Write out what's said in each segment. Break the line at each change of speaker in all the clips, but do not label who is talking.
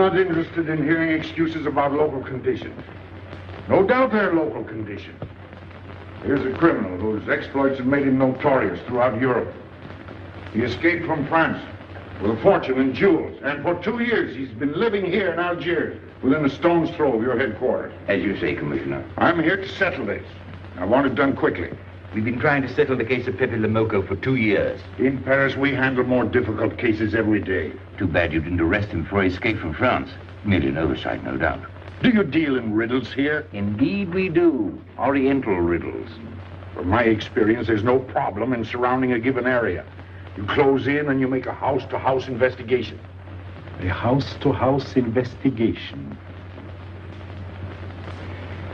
not interested in hearing excuses about local conditions. No doubt they're local conditions. Here's a criminal whose exploits have made him notorious throughout Europe. He escaped from France with a fortune in jewels, and for 2 years he's been living here in Algiers, within a stone's throw of your headquarters.
As you say, Commissioner.
I'm here to settle this. I want it done quickly.
We've been trying to settle the case of Pepe Lamoko for 2 years.
In Paris, we handle more difficult cases every day.
Too bad you didn't arrest him before he escaped from France. Merely an oversight, no doubt.
Do you deal in riddles here?
Indeed we do. Oriental riddles.
From my experience, there's no problem in surrounding a given area. You close in and you make a house-to-house investigation.
A house-to-house investigation.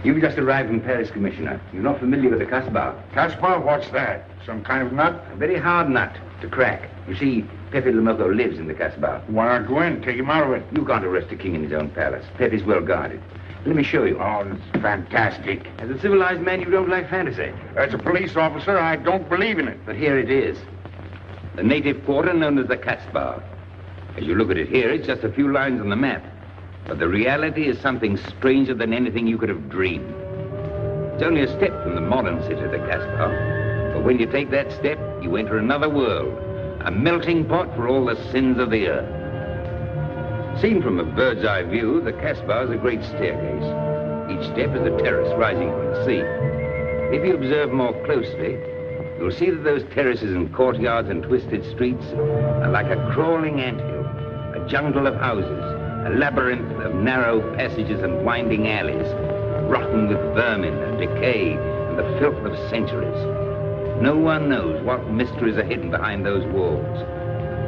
You've just arrived in Paris, Commissioner. You're not familiar with the Casbah.
Casbah? What's that? Some kind of nut?
A very hard nut to crack. You see, Pepe Lamoko lives in the Casbah.
Why not go in? Take him out of it.
You can't arrest a king in his own palace. Pepe's well guarded. Let me show you.
Oh, that's fantastic.
As a civilized man, you don't like fantasy.
As a police officer, I don't believe in it.
But here it is. The native quarter known as the Casbah. As you look at it here, it's just a few lines on the map. But the reality is something stranger than anything you could have dreamed. It's only a step from the modern city, the Casbah. But when you take that step, you enter another world. A melting pot for all the sins of the earth. Seen from a bird's eye view, the Casbah is a great staircase. Each step is a terrace rising from the sea. If you observe more closely, you'll see that those terraces and courtyards and twisted streets are like a crawling anthill, a jungle of houses, a labyrinth of narrow passages and winding alleys, rotten with vermin and decay and the filth of centuries. No one knows what mysteries are hidden behind those walls.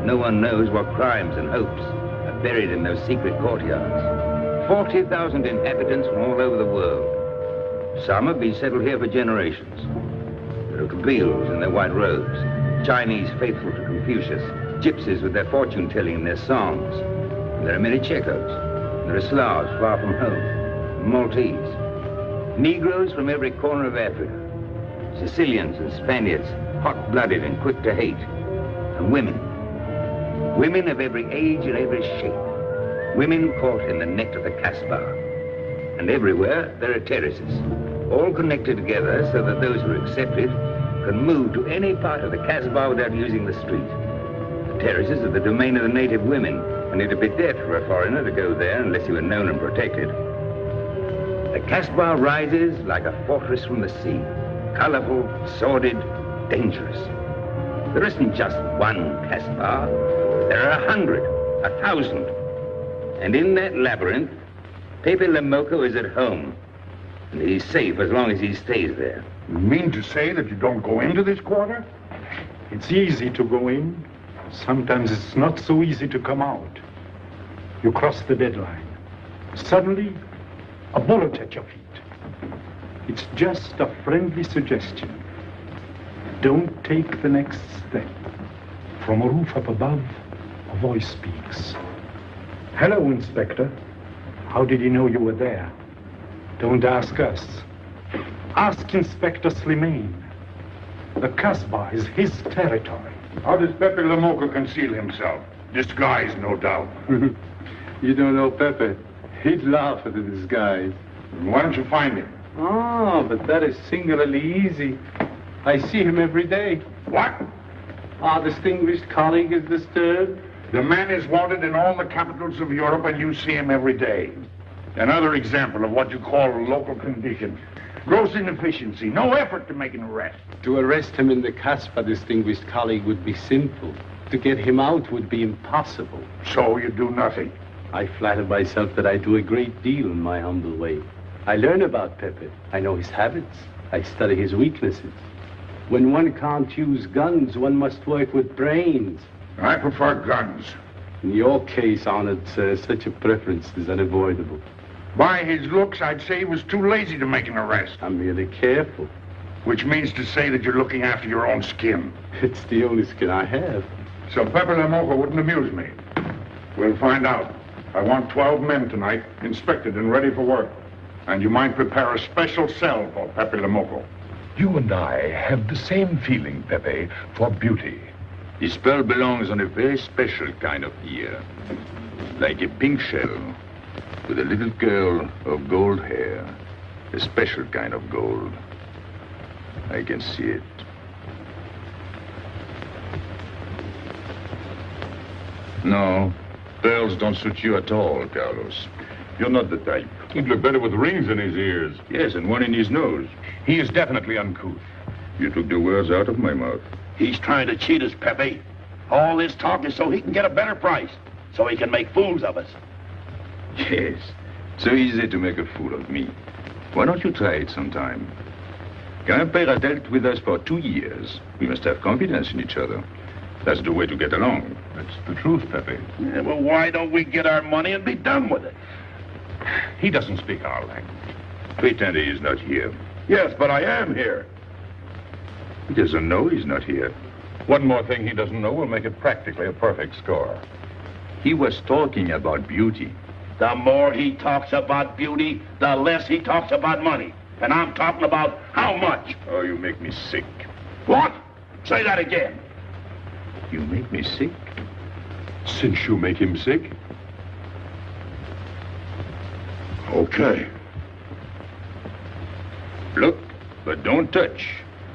No one knows what crimes and hopes are buried in those secret courtyards. 40,000 inhabitants from all over the world. Some have been settled here for generations. There are Kabyles in their white robes, Chinese faithful to Confucius, gypsies with their fortune-telling and their songs. There are many Checos. There are Slavs far from home, Maltese. Negroes from every corner of Africa. Sicilians and Spaniards, hot-blooded and quick to hate. And women. Women of every age and every shape. Women caught in the net of the Casbah. And everywhere there are terraces, all connected together so that those who are accepted can move to any part of the Casbah without using the street. The terraces are the domain of the native women, and it'd be death for a foreigner to go there unless you were known and protected. The Casbah rises like a fortress from the sea, colorful, sordid, dangerous. There isn't just one Casbah. There are 100, 1,000. And in that labyrinth, Pepe Lamoko is at home. And he's safe as long as he stays there.
You mean to say that you don't go into this quarter?
It's easy to go in. Sometimes it's not so easy to come out. You cross the deadline. Suddenly, a bullet at your feet. It's just a friendly suggestion. Don't take the next step. From a roof up above, a voice speaks. Hello, Inspector. How did he know you were there? Don't ask us. Ask Inspector Slimane. The Casbah is his territory.
How does Pepe Lamoko conceal himself? Disguised, no doubt.
You don't know Pepe. He'd laugh at the disguise.
Why don't you find him?
Oh, but that is singularly easy. I see him every day.
What?
Our distinguished colleague is disturbed.
The man is wanted in all the capitals of Europe, and you see him every day. Another example of what you call local conditions. Gross inefficiency, no effort to make an arrest.
To arrest him in the Casbah, distinguished colleague, would be simple. To get him out would be impossible.
So you do nothing?
I flatter myself that I do a great deal in my humble way. I learn about Pepe. I know his habits. I study his weaknesses. When one can't use guns, one must work with brains.
I prefer guns.
In your case, honored sir, such a preference is unavoidable.
By his looks, I'd say he was too lazy to make an arrest.
I'm merely careful.
Which means to say that you're looking after your own skin.
It's the only skin I have.
So Pepe Lamoko wouldn't amuse me. We'll find out. I want 12 men tonight, inspected and ready for work. And you might prepare a special cell for Pepe Lamoko.
You and I have the same feeling, Pepe, for beauty. This pearl belongs on a very special kind of ear. Like a pink shell, with a little curl of gold hair. A special kind of gold. I can see it. No, pearls don't suit you at all, Carlos. You're not the type.
He'd look better with rings in his ears.
Yes, and one in his nose.
He is definitely uncouth.
You took the words out of my mouth.
He's trying to cheat us, Pepe. All this talk is so he can get a better price, so he can make fools of us.
Yes, so easy to make a fool of me. Why don't you try it sometime? Grandpère has dealt with us for 2 years. We must have confidence in each other. That's the way to get along.
That's the truth, Pepe.
Yeah, well, why don't we get our money and be done with it?
He doesn't speak our language.
Pretend he is not here.
Yes, but I am here.
He doesn't know he's not here.
One more thing he doesn't know will make it practically a perfect score.
He was talking about beauty.
The more he talks about beauty, the less he talks about money. And I'm talking about how much.
Oh, you make me sick.
What? Say that again.
You make me sick?
Since you make him sick?
Okay.
Look, but don't touch.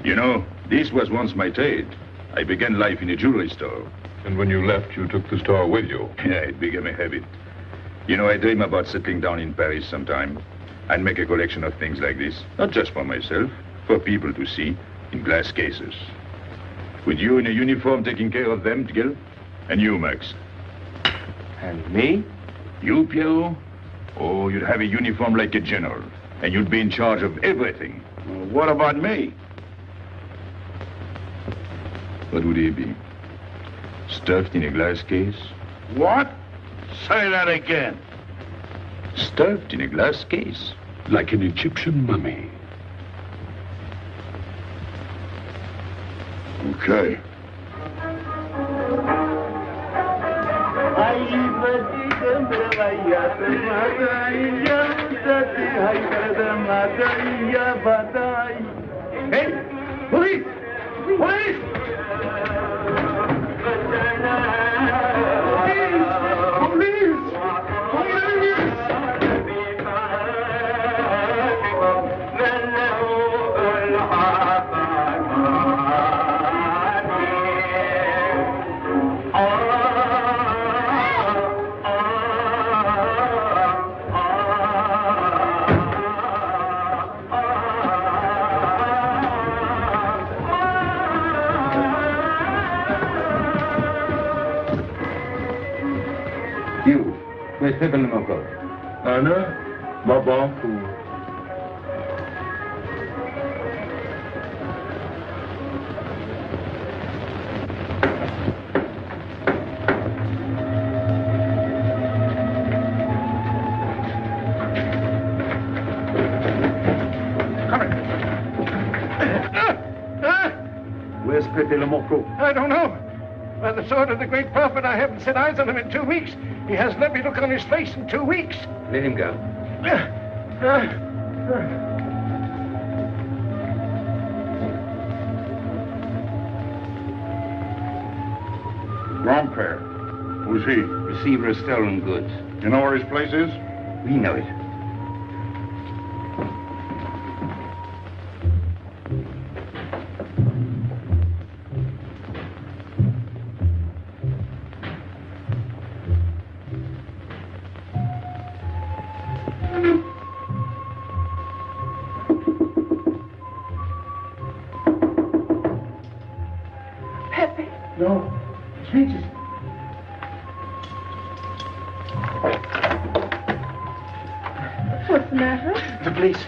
You know, this was once my trade. I began life in a jewelry store.
And when you left, you took the store with you.
Yeah, it became a habit. You know, I dream about settling down in Paris sometime. I'd make a collection of things like this. Not just for myself, for people to see, in glass cases. With you in a uniform taking care of them, Gil? And you, Max?
And me?
You, Pierrot? Oh, you'd have a uniform like a general. And you'd be in charge of everything.
Well, what about me?
What would he be? Stuffed in a glass case?
What? Say that again.
Stuffed in a glass case.
Like an Egyptian mummy.
Okay.
Hey! Police! Police!
You, where's Pepe Lamarr?
Anna, Babanku.
Where's Pepe Lamarr?
I don't know. By the sword of the great prophet, I haven't set eyes on him in 2 weeks. He hasn't let me look on his face in 2 weeks.
Let him go.
Grandpère. Who's he?
Receiver of stolen goods.
You know where his place is?
We know it.
No. Jesus.
What's the matter?
The police.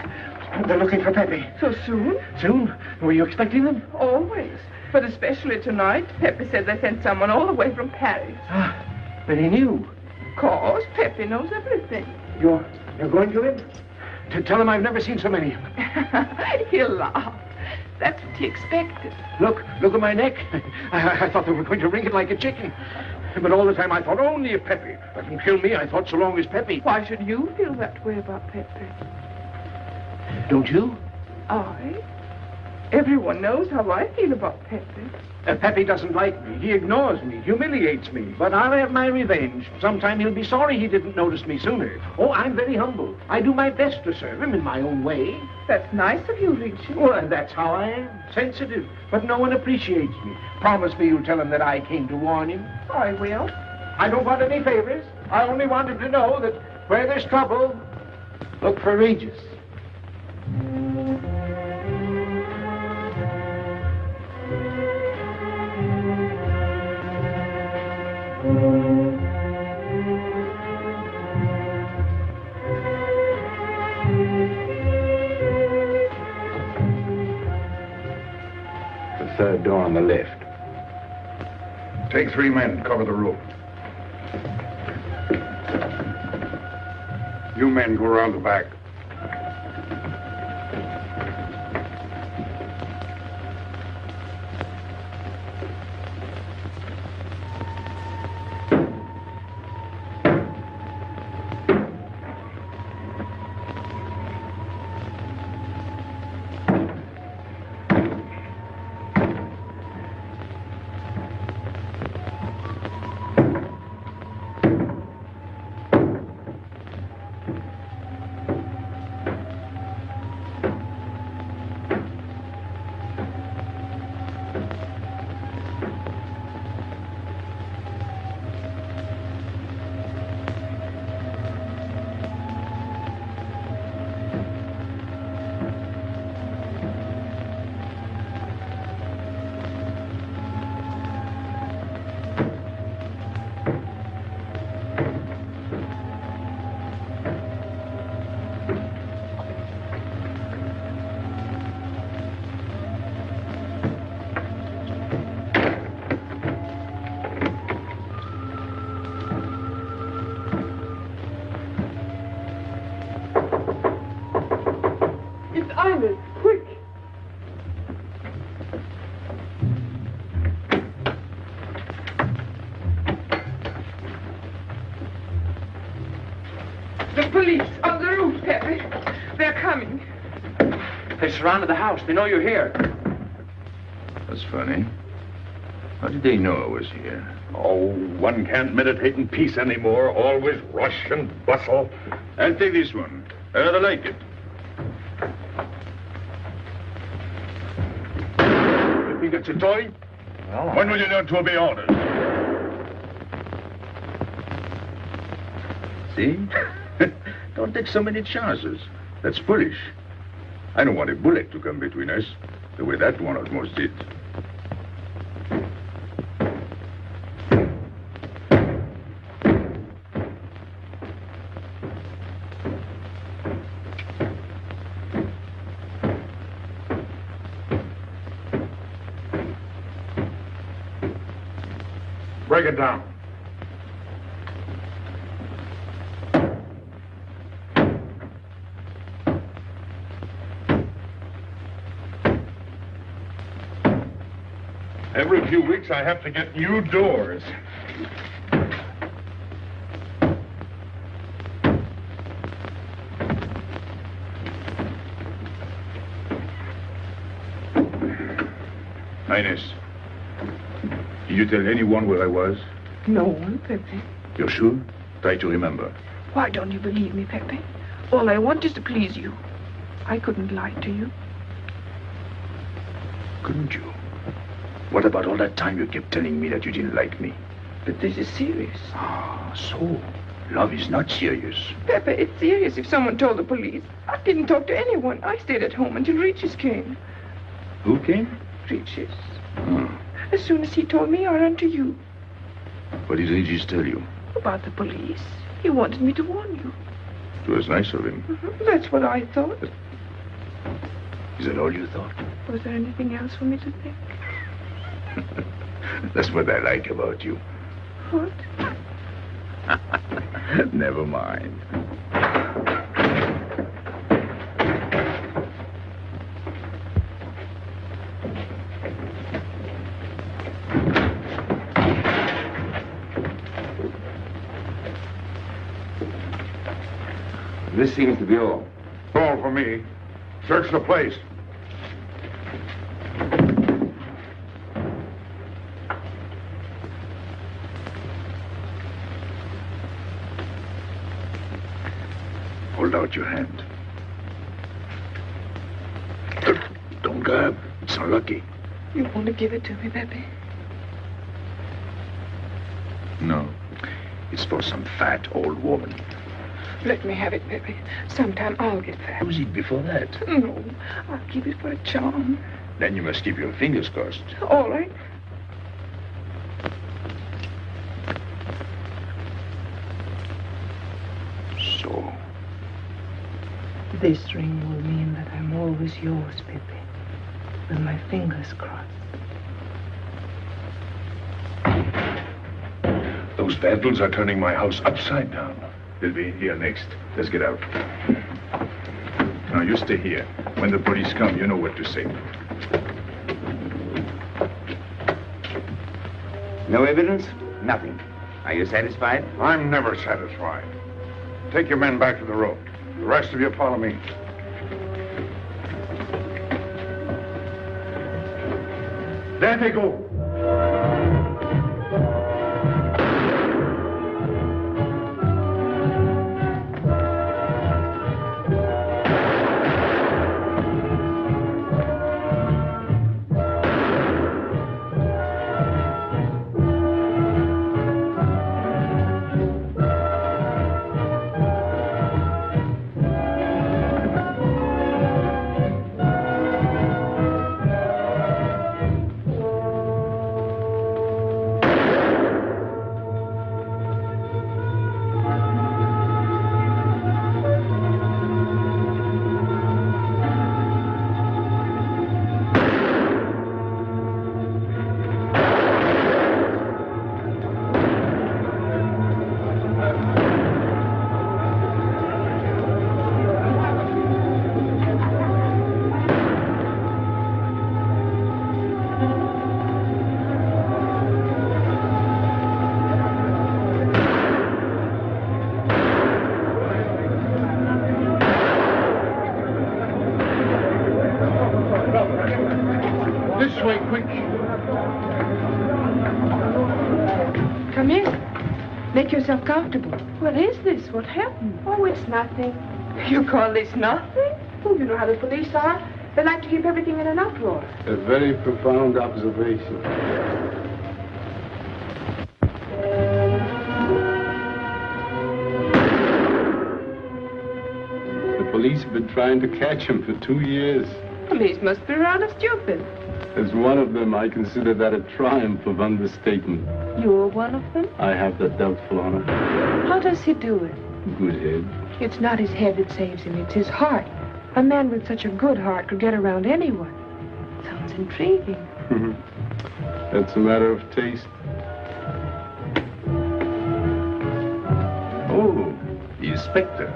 They're looking for Pepe.
So soon?
Soon? Were you expecting them?
Always. But especially tonight. Pepe said they sent someone all the way from Paris.
Ah, but he knew.
Of course, Pepe knows everything.
You're going to him? To tell him I've never seen so many.
He'll laugh. That's what he expected.
Look at my neck. I thought they were going to wring it like a chicken. But all the time I thought only of Pepe. Let them kill me, I thought so long as Pepe.
Why should you feel that way about Pepe?
Don't you?
I? Everyone knows how I feel about Pepe.
Pepe doesn't like me. He ignores me, humiliates me. But I'll have my revenge. Sometime he'll be sorry he didn't notice me sooner. Oh, I'm very humble. I do my best to serve him in my own way.
That's nice of you, Richard.
Well, and that's how I am. Sensitive. But no one appreciates me. Promise me you'll tell him that I came to warn him.
I will.
I don't want any favors. I only want him to know that where there's trouble, look for Regis.
The third door on the left.
Take 3 men, cover the roof. You men go around the back.
Quick! The police on the roof, Pepe. They're coming.
They surrounded the house. They know you're here.
That's funny. How did they know I was here?
Oh, one can't meditate in peace anymore. Always rush and bustle.
I'll take this one. I rather like it.
You think it's a toy?
Well,
When will you learn to obey orders?
See? Don't take so many chances. That's foolish. I don't want a bullet to come between us, the way that one almost did.
Break it down.
Every few weeks I have to get new doors.
Highness, did you tell anyone where I was?
No one, Pepe.
You're sure? Try to remember.
Why don't you believe me, Pepe? All I want is to please you. I couldn't lie to you.
Couldn't you? What about all that time you kept telling me that you didn't like me?
But this is serious.
Ah, so love is not serious.
Pepe, it's serious if someone told the police. I didn't talk to anyone. I stayed at home until Regis came.
Who came?
Regis.
Hmm.
As soon as he told me, I ran to you.
What did Regis tell you?
About the police. He wanted me to warn you.
It was nice of him.
That's what I thought.
Is that all you thought?
Was there anything else for me to think?
That's what I like about you.
What?
Never mind.
This seems to be all.
All for me. Search the place.
out your hand. Don't grab. It's unlucky.
You want to give it to me, Pepe?
No. It's for some fat old woman.
Let me have it, Pepe. Sometime I'll get fat.
Use it before that.
No, I'll keep it for a charm.
Then you must keep your fingers crossed.
All right.
So.
This ring will mean that I'm always yours, Pepe. With my fingers crossed.
Those vandals are turning my house upside down. They'll be here next. Let's get out. Now, you stay here. When the police come, you know what to say.
No evidence? Nothing. Are you satisfied?
I'm never satisfied. Take your men back to the road. The rest of you follow me. There they go.
Make yourself comfortable.
What is this? What happened? Oh, it's nothing.
You call this nothing?
Oh, you know how the police are. They like to keep everything in an uproar.
A very profound observation. The police have been trying to catch him for 2 years.
Police must be rather stupid.
As one of them, I consider that a triumph of understatement.
You're one of them?
I have that doubtful honor.
How does he do it?
Good head.
It's not his head that saves him, it's his heart. A man with such a good heart could get around anyone. Sounds intriguing.
That's a matter of taste.
Oh, the inspector.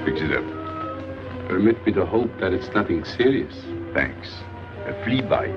Fix it up.
Permit me to hope that it's nothing serious.
Thanks. A flea bite.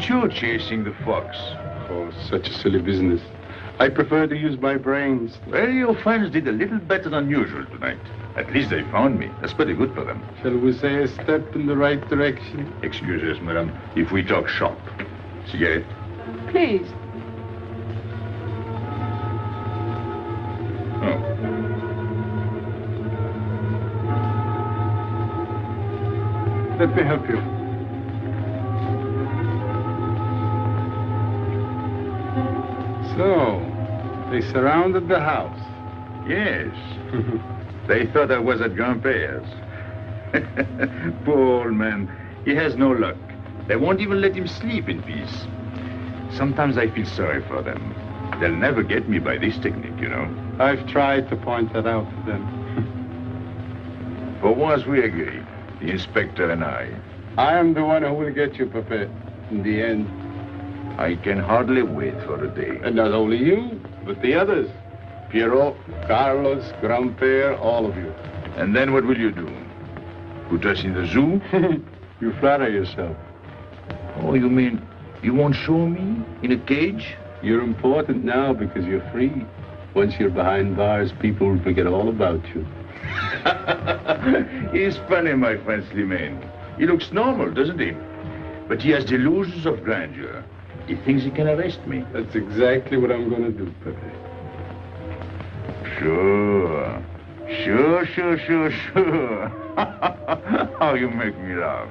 You're chasing the fox.
Oh, such a silly business. I prefer to use my brains.
Well, your friends did a little better than usual tonight. At least they found me. That's pretty good for them.
Shall we say a step in the right direction?
Excuse us, madam, if we talk shop. Cigarette?
Please.
Oh.
Let me help you. So, they surrounded the house.
Yes. They thought I was at Grandpère's. Poor old man. He has no luck. They won't even let him sleep in peace. Sometimes I feel sorry for them. They'll never get me by this technique, you know.
I've tried to point that out to them.
For once we agreed, the inspector and I.
I am the one who will get you, Pepe, in the end.
I can hardly wait for the day.
And not only you, but the others. Pierrot, Carlos, Grandpere, all of you.
And then what will you do? Put us in the zoo?
You flatter yourself.
Oh, you mean you won't show me in a cage?
You're important now because you're free. Once you're behind bars, people will forget all about you.
He's funny, my friend Slimane. He looks normal, doesn't he? But he has delusions of grandeur. He thinks he can arrest me.
That's exactly what I'm going to do, Pepe.
Sure. Sure. How you make me laugh.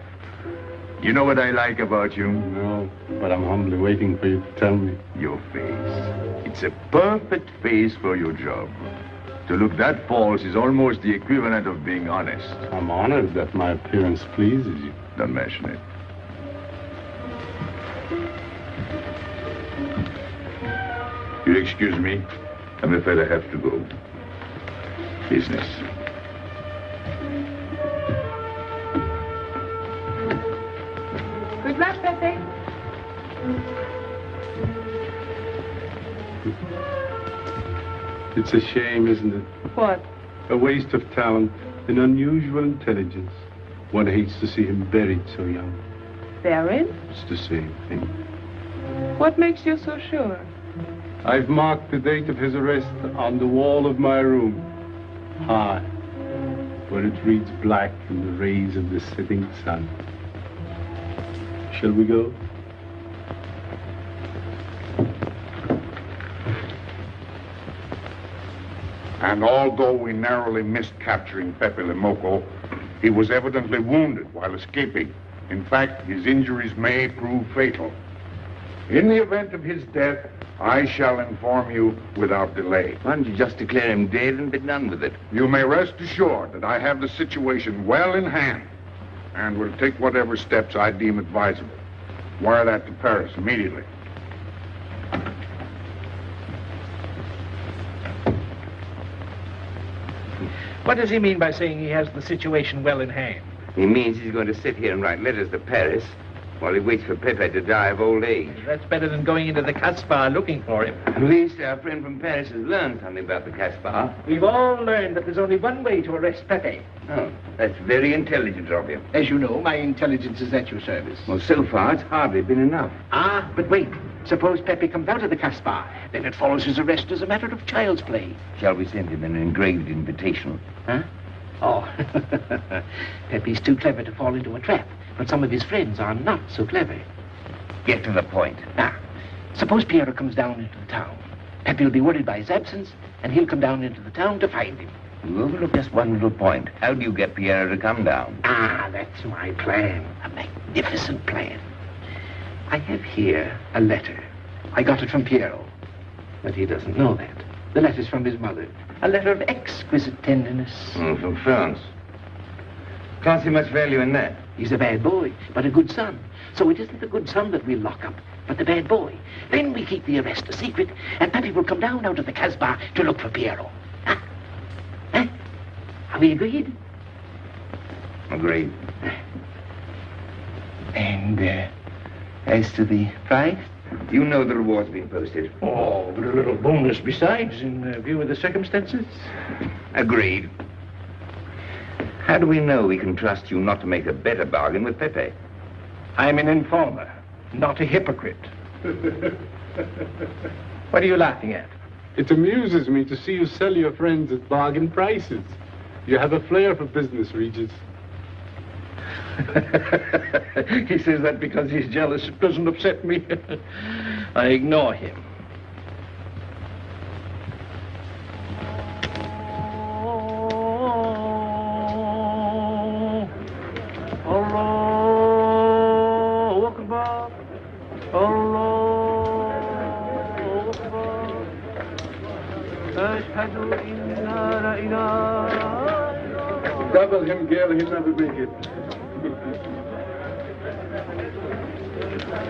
You know what I like about you?
No, but I'm humbly waiting for you to tell me.
Your face. It's a perfect face for your job. To look that false is almost the equivalent of being honest.
I'm honored that my appearance pleases you.
Don't mention it. You'll excuse me. I'm afraid I have to go. Business.
Good luck, Pepe.
It's a shame, isn't it?
What?
A waste of talent, an unusual intelligence. One hates to see him buried so young.
Buried?
It's the same thing.
What makes you so sure?
I've marked the date of his arrest on the wall of my room. High, where it reads black in the rays of the setting sun. Shall we go?
And although we narrowly missed capturing Pepe Le Moco, he was evidently wounded while escaping. In fact, his injuries may prove fatal. In the event of his death, I shall inform you without delay.
Why don't you just declare him dead and be done with it?
You may rest assured that I have the situation well in hand and will take whatever steps I deem advisable. Wire that to Paris immediately.
What does he mean by saying he has the situation well in hand?
He means he's going to sit here and write letters to Paris while he waits for Pepe to die of old age.
That's better than going into the Casbah looking for him.
At least our friend from Paris has learned something about the Casbah.
We've all learned that there's only one way to arrest Pepe.
Oh, that's very intelligent of you.
As you know, my intelligence is at your service.
Well, so far, it's hardly been enough.
Ah, but wait. Suppose Pepe comes out of the Casbah. Then it follows his arrest as a matter of child's play.
Shall we send him an engraved invitation?
Huh? Oh, Pepe's too clever to fall into a trap, but some of his friends are not so clever.
Get to the point.
Now, suppose Piero comes down into the town. Pepe will be worried by his absence, and he'll come down into the town to find him.
You overlook just one little point. How do you get Piero to come down?
Ah, that's my plan. A magnificent plan. I have here a letter. I got it from Piero, but he doesn't know that. The letter's from his mother. A letter of exquisite tenderness.
From France. Can't see much value in that.
He's a bad boy, but a good son. So it isn't the good son that we'll lock up, but the bad boy. Then we keep the arrest a secret, and Pepe will come down out of the Casbah to look for Piero. Huh? Huh? Are we agreed?
Agreed.
And, as to the prize?
You know the reward's been posted.
Oh, but a little bonus besides, in view of the circumstances.
Agreed. How do we know we can trust you not to make a better bargain with Pepe?
I'm an informer, not a hypocrite. What are you laughing at?
It amuses me to see you sell your friends at bargain prices. You have a flair for business, Regis.
He says that because he's jealous. It doesn't upset me. I ignore him.
Double him, girl, he'll never make it.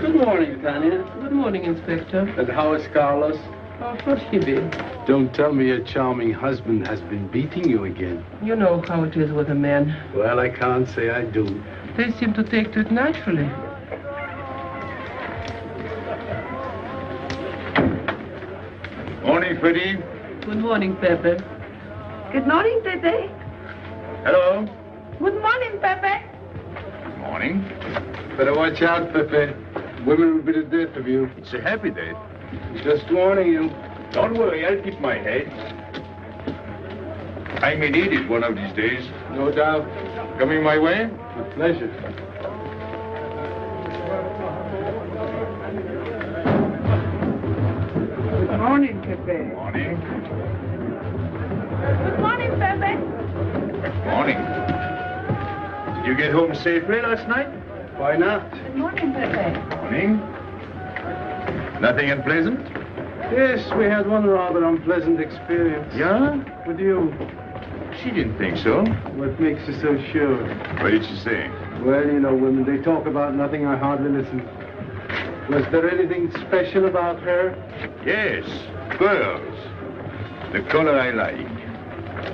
Good morning, Tanya. Good morning, Inspector.
And how is Carlos?
Of course she did.
Don't tell me your charming husband has been beating you again.
You know how it is with a man.
Well, I can't say I do.
They seem to take to it naturally.
Morning, Freddie.
Good morning, Pepe.
Good morning, Pepe.
Hello.
Good morning, Pepe.
Morning.
Better watch out, Pepe. Women will be the death of you.
It's a happy day.
Just warning you.
Don't worry, I'll keep my head. I may need it one of these days.
No doubt.
Coming my way?
With pleasure.
Good morning, Pepe.
Morning.
Good morning, Pepe.
Morning. Did you get home safely last night?
Why not?
Good morning, Pepe.
Morning. Nothing unpleasant?
Yes, we had one rather unpleasant experience.
Yeah?
With you.
She didn't think so.
What makes you so sure?
What did she say?
Well, you know, women, they talk about nothing. I hardly listen. Was there anything special about her?
Yes, pearls. The color I like.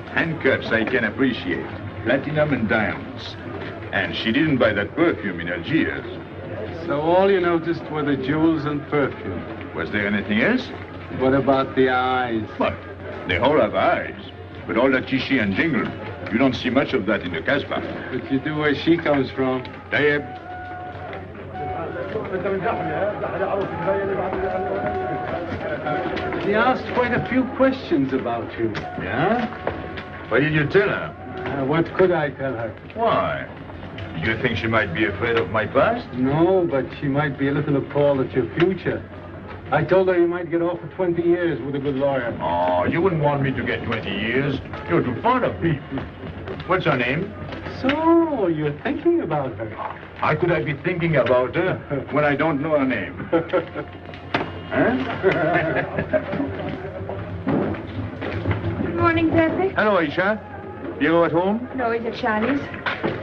Handcuffs I can appreciate. Platinum and diamonds. And she didn't buy that perfume in Algiers.
So all you noticed were the jewels and perfume.
Was there anything else?
What about the eyes?
What? They all have eyes. But all that chichi and jingle, you don't see much of that in the Casbah.
But you do where she comes from.
Tayyib.
She asked quite a few questions about you.
Yeah? What did you tell her?
What could I tell her?
Why? You think she might be afraid of my past?
No, but she might be a little appalled at your future. I told her you might get off for 20 years with a good lawyer.
Oh, you wouldn't want me to get 20 years. You're too fond of people. What's her name?
So, you're thinking about her.
How could I be thinking about her when I don't know her name? Huh?
Good morning, Pepe.
Hello, Aisha. Piero at home?
No, he's at Shani's.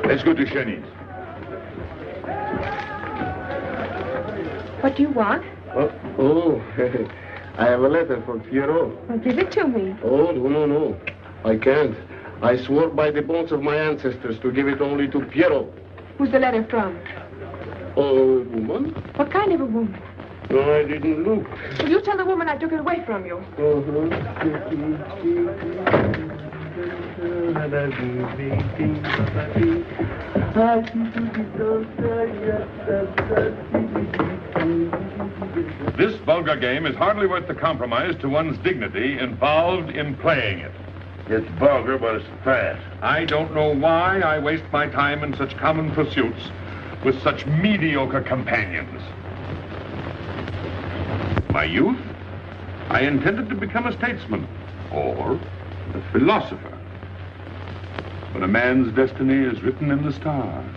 Let's go to Shani's.
What do you want?
Oh, I have a letter for Piero.
Well, give it to me.
Oh, no. I can't. I swore by the bones of my ancestors to give it only to Piero.
Who's the letter from?
Oh, woman?
What kind of a woman?
No, I didn't look.
Will you tell the woman I took it away from you?
This vulgar game is hardly worth the compromise to one's dignity involved in playing it.
It's vulgar, but it's fast.
I don't know why I waste my time in such common pursuits with such mediocre companions. My youth, I intended to become a statesman or a philosopher. But a man's destiny is written in the stars.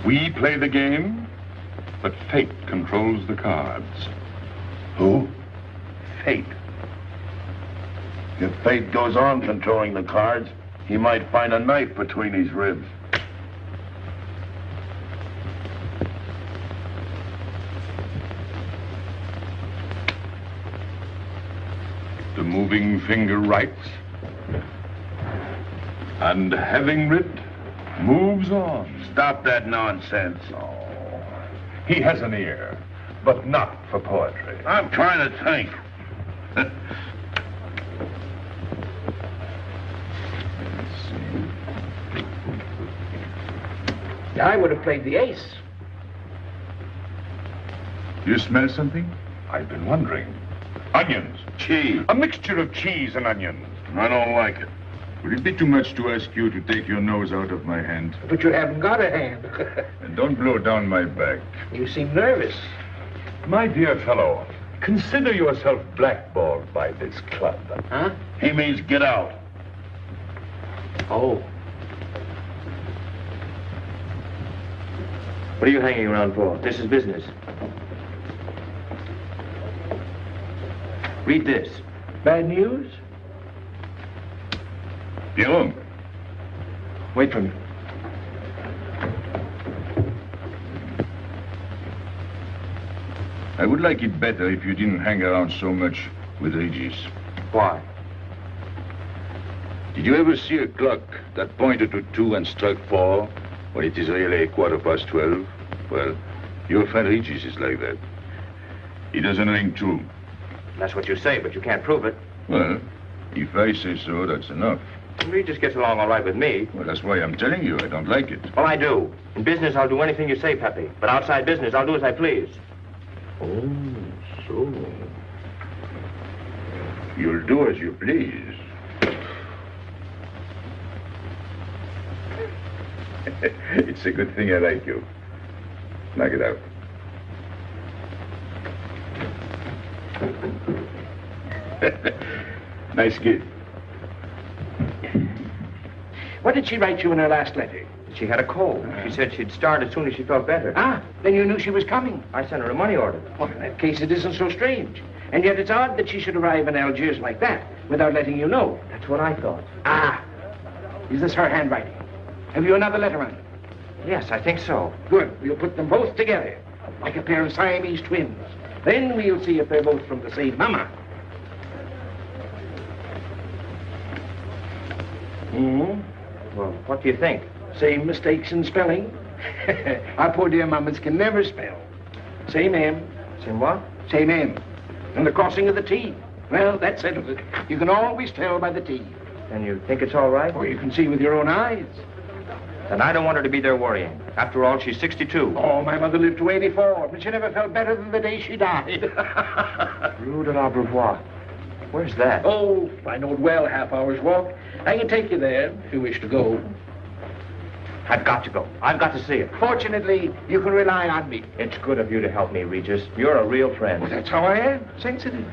We play the game, but fate controls the cards.
Who?
Fate.
If fate goes on controlling the cards, he might find a knife between his ribs.
The moving finger writes, and having writ, moves on.
Stop that nonsense.
Oh, he has an ear, but not for poetry.
I'm trying to think.
I would have played the ace.
You smell something? I've been wondering. Onions.
Cheese.
A mixture of cheese and onions.
I don't like it.
Would it be too much to ask you to take your nose out of my hand?
But you haven't got a hand.
And don't blow down my back.
You seem nervous.
My dear fellow, consider yourself blackballed by this club.
Huh?
He means get out.
Oh.
What are you hanging around for? This is business. Read this.
Bad news?
Pierrot.
Wait for me.
I would like it better if you didn't hang around so much with Regis.
Why?
Did you ever see a clock that pointed to 2 and struck 4 when it is really 12:15? Well, your friend Regis is like that. He doesn't ring 2.
That's what you say, but you can't prove it.
Well, if I say so, that's enough.
Regis gets along all right with me.
Well, that's why I'm telling you I don't like it.
Well, I do. In business, I'll do anything you say, Pepe. But outside business, I'll do as I please.
Oh, so. You'll do as you please. It's a good thing I like you. Knock it out. Nice kid.
What did she write you in her last letter?
She had a cold. She said she'd start as soon as she felt better.
Ah, then you knew she was coming.
I sent her a money order.
Well, in that case, it isn't so strange. And yet it's odd that she should arrive in Algiers like that, without letting you know.
That's what I thought.
Ah, is this her handwriting? Have you another letter on it?
Yes, I think so.
Good. We'll put them both together, like a pair of Siamese twins. Then we'll see if they're both from the same mama.
Well, what do you think?
Same mistakes in spelling. Our poor dear mamas can never spell. Same M.
Same what?
Same M. And the crossing of the T. Well, that settles it. You can always tell by the T.
And you think it's all right?
Or you can see with your own eyes.
Then I don't want her to be there worrying. After all, she's 62.
Oh, my mother lived to 84, but she never felt better than the day she died.
Rue de l'Abreuvoir. Where's that?
Oh, I know it well, half hour's walk. I can take you there if you wish to go.
I've got to go. I've got to see it.
Fortunately, you can rely on me.
It's good of you to help me, Regis. You're a real friend.
Well, that's how I am. Sensitive.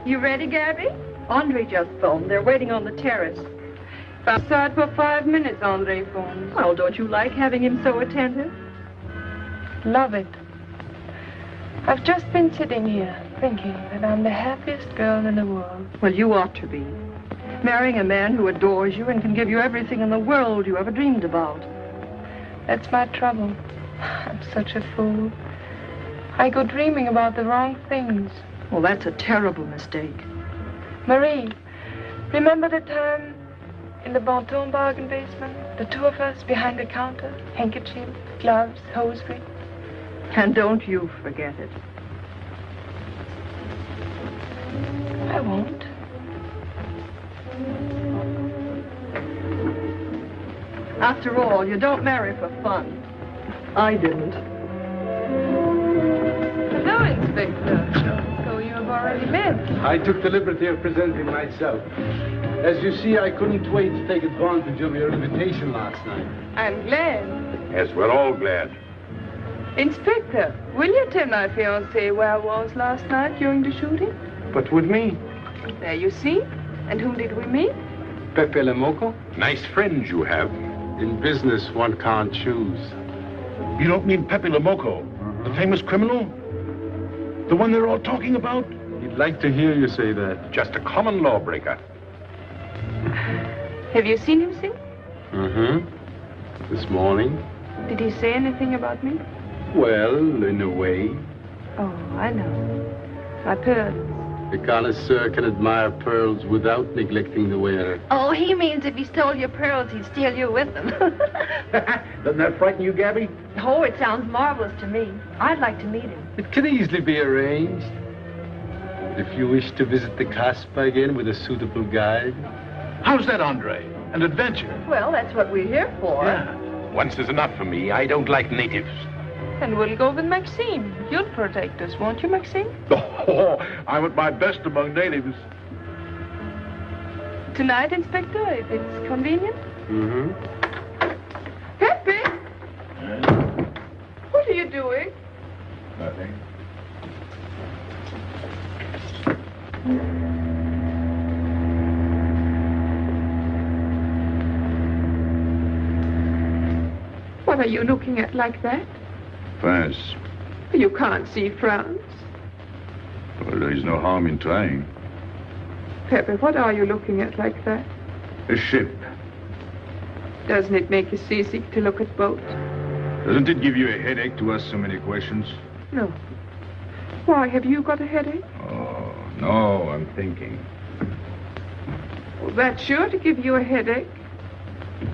You ready, Gabby?
Andre just phoned. They're waiting on the terrace.
Outside for 5 minutes, Andre phones.
Oh, don't you like having him so attentive?
Love it. I've just been sitting here thinking that I'm the happiest girl in the world.
Well, you ought to be. Marrying a man who adores you and can give you everything in the world you ever dreamed about.
That's my trouble. I'm such a fool. I go dreaming about the wrong things.
Well, that's a terrible mistake.
Marie, remember the time in the Bonton bargain basement? The two of us behind the counter, handkerchief, gloves, hosiery.
And don't you forget it.
I won't.
After all, you don't marry for fun. I didn't.
Hello, Inspector. So you have already met.
I took the liberty of presenting myself. As you see, I couldn't wait to take advantage of your invitation last night.
I'm glad.
Yes, we're all glad.
Inspector, will you tell my fiancé where I was last night during the shooting?
But with me?
There you see. And whom did we meet?
Pepe Lemoco?
Nice friends you have.
In business, one can't choose.
You don't mean Pepe Lemoco, the famous criminal? The one they're all talking about?
He'd like to hear you say that.
Just a common lawbreaker.
Have you seen him since?
Mm-hmm. This morning.
Did he say anything about me?
Well, in a way.
Oh, I know. My pearls.
The connoisseur can admire pearls without neglecting the wearer.
Oh, he means if he stole your pearls, he'd steal you with them.
Doesn't that frighten you, Gabby?
Oh, it sounds marvelous to me. I'd like to meet him.
It can easily be arranged. If you wish to visit the Casbah again with a suitable guide.
How's that, Andre? An adventure?
Well, that's what we're here for.
Yeah.
Once is enough for me. I don't like natives.
And we'll go with Maxime. You'll protect us, won't you, Maxime?
Oh, I'm at my best among natives.
Tonight, Inspector, if it's convenient?
Mm-hmm.
Pepe! What are you doing?
Nothing.
are you looking at like that?
France.
You can't see France.
Well, there is no harm in trying.
Pepe, what are you looking at like that?
A ship.
Doesn't it make you seasick to look at boats?
Doesn't it give you a headache to ask so many questions?
No. Why, have you got a headache?
Oh, no, I'm thinking.
Well, that's sure to give you a headache.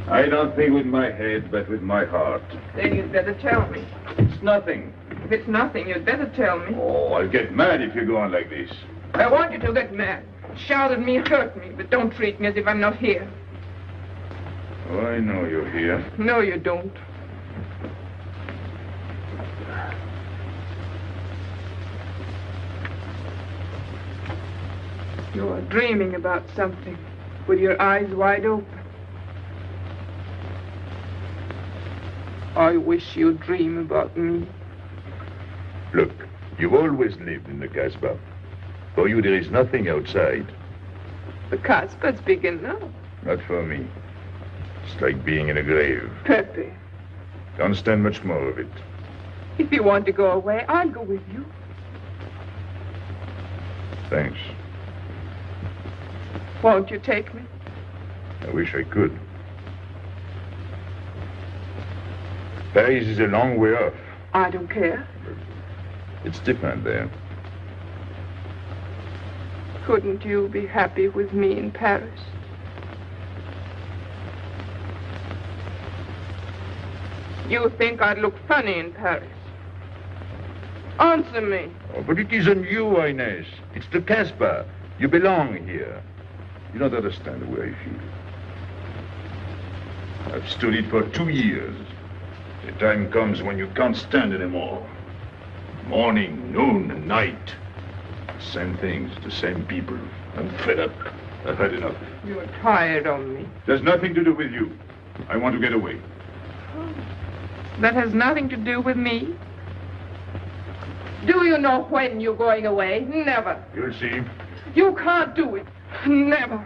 I don't think with my head, but with my heart.
Then you'd better tell me.
It's nothing.
If it's nothing, you'd better tell me.
Oh, I'll get mad if you go on like this.
I want you to get mad. Shout at me, hurt me, but don't treat me as if I'm not here.
Oh, I know you're here.
No, you don't. You are dreaming about something with your eyes wide open. I wish you'd dream about me.
Look, you've always lived in the Casbah. For you, there is nothing outside.
The Casbah's big enough.
Not for me. It's like being in a grave.
Pepe,
Don't stand much more of it.
if you want to go away, I'll go with you.
Thanks.
Won't you take me?
I wish I could. Paris is a long way off.
I don't care.
It's different there.
Couldn't you be happy with me in Paris? You think I'd look funny in Paris? Answer me.
Oh, but it isn't you, Inez. It's the Casbah. You belong here. You don't understand the way I feel. I've stood it for 2 years. The time comes when you can't stand anymore. Morning, noon, and night. Same things, the same people. I'm fed up. I've had enough.
You're tired of me.
There's nothing to do with you. I want to get away.
That has nothing to do with me. Do you know when you're going away? Never.
You'll see.
You can't do it. Never.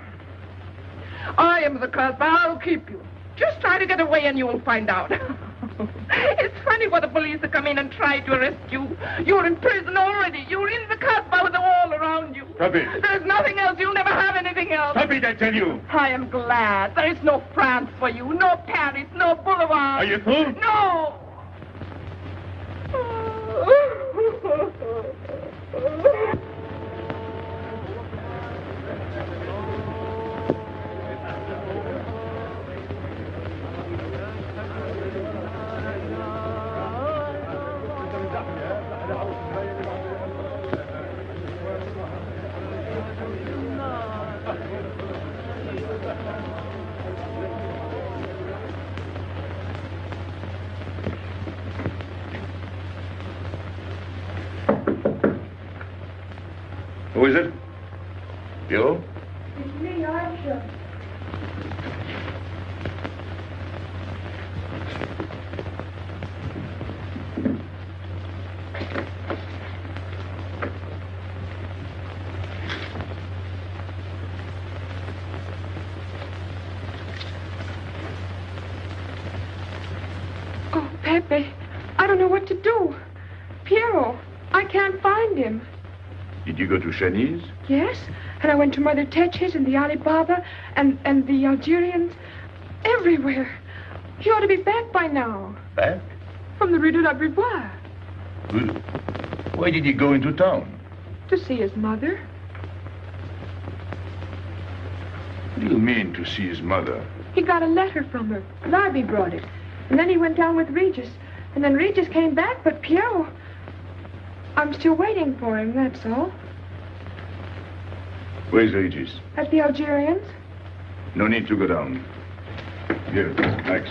I am the Casbah. I'll keep you. Just try to get away and you'll find out. It's funny for the police to come in and try to arrest you. You're in prison already. You're in the Casbah with the wall around you.
Stop it.
There's nothing else. You'll never have anything else.
Stop it, I tell you.
I am glad. There is no France for you. No Paris. No Boulevard.
Are you through?
No.
Who is it? You?
It's me, Archer. Oh, Pepe, I don't know what to do. Piero, I can't find him.
Did you go to Chinese?
Yes, and I went to Mother Tetch's and the Alibaba and the Algerians. Everywhere. He ought to be back by now.
Back?
From the Rue de la Brivoire.
Why did he go into town?
To see his mother.
What do you mean, to see his mother?
He got a letter from her. Larby brought it. And then he went down with Regis. And then Regis came back, but Piero... I'm still waiting for him, that's all.
Where's Regis?
At the Algerians.
No need to go down. Here, Max.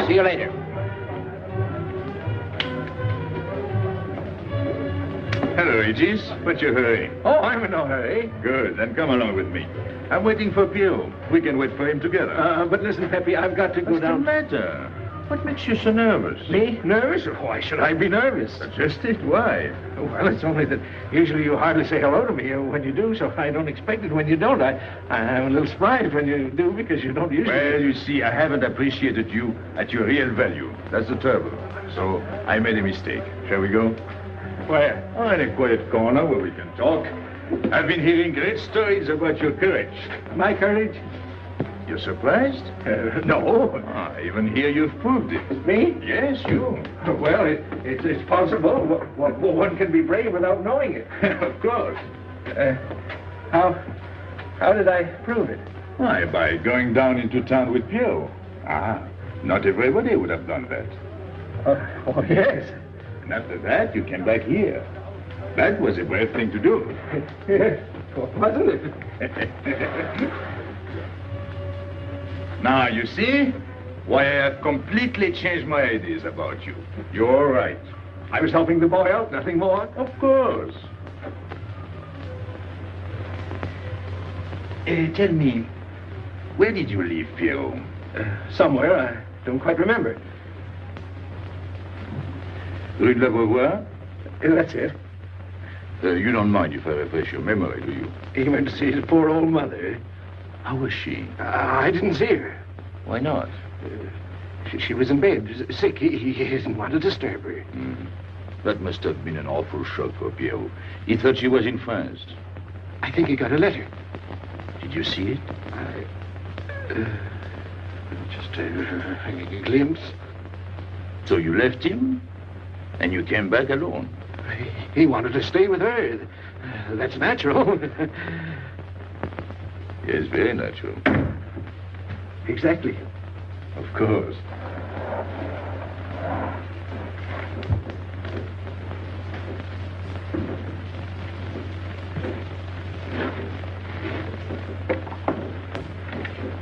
See you later.
Hello, Regis. What's your hurry?
Oh, I'm in no hurry.
Good, then come along with me. I'm waiting for Pio. We can wait for him together.
But listen, Pepe, I've got to go
What's
down.
the matter? What makes you so nervous?
Me? Nervous? Why should I be nervous?
Just it. Why?
Well, it's only that usually you hardly say hello to me when you do, so I don't expect it when you don't. I'm a little surprised when you do because you don't usually.
Well, you see, I haven't appreciated you at your real value. That's the trouble. So I made a mistake. Shall we go?
Where?
Oh, in a quiet corner where we can talk. I've been hearing great stories about your courage.
My courage?
You're surprised?
No.
I even hear you've proved it.
Me?
Yes, you.
Well, it's possible. One can be brave without knowing it.
Of course.
How did I prove it?
Why, by going down into town with Pierre. Not everybody would have done that.
Oh, yes.
And after that, you came back here. That was a brave thing to do.
Yes, wasn't it?
Now, you see why I have completely changed my ideas about you. You're right.
I was helping the boy out, nothing more.
Of course. Tell me, where did you leave Pierrot?
Somewhere, I don't quite remember.
Rue de la Beauvoir?
That's it.
You don't mind if I refresh your memory, do you?
He went to see his poor old mother.
How was she?
I didn't see her.
Why not?
She was in bed, sick. He didn't want to disturb her.
That must have been an awful shock for Pierrot. He thought she was in France.
I think he got a letter.
Did you see it?
Just a glimpse.
So you left him, and you came back alone?
He wanted to stay with her. That's natural.
Yes, very natural.
Exactly.
Of course.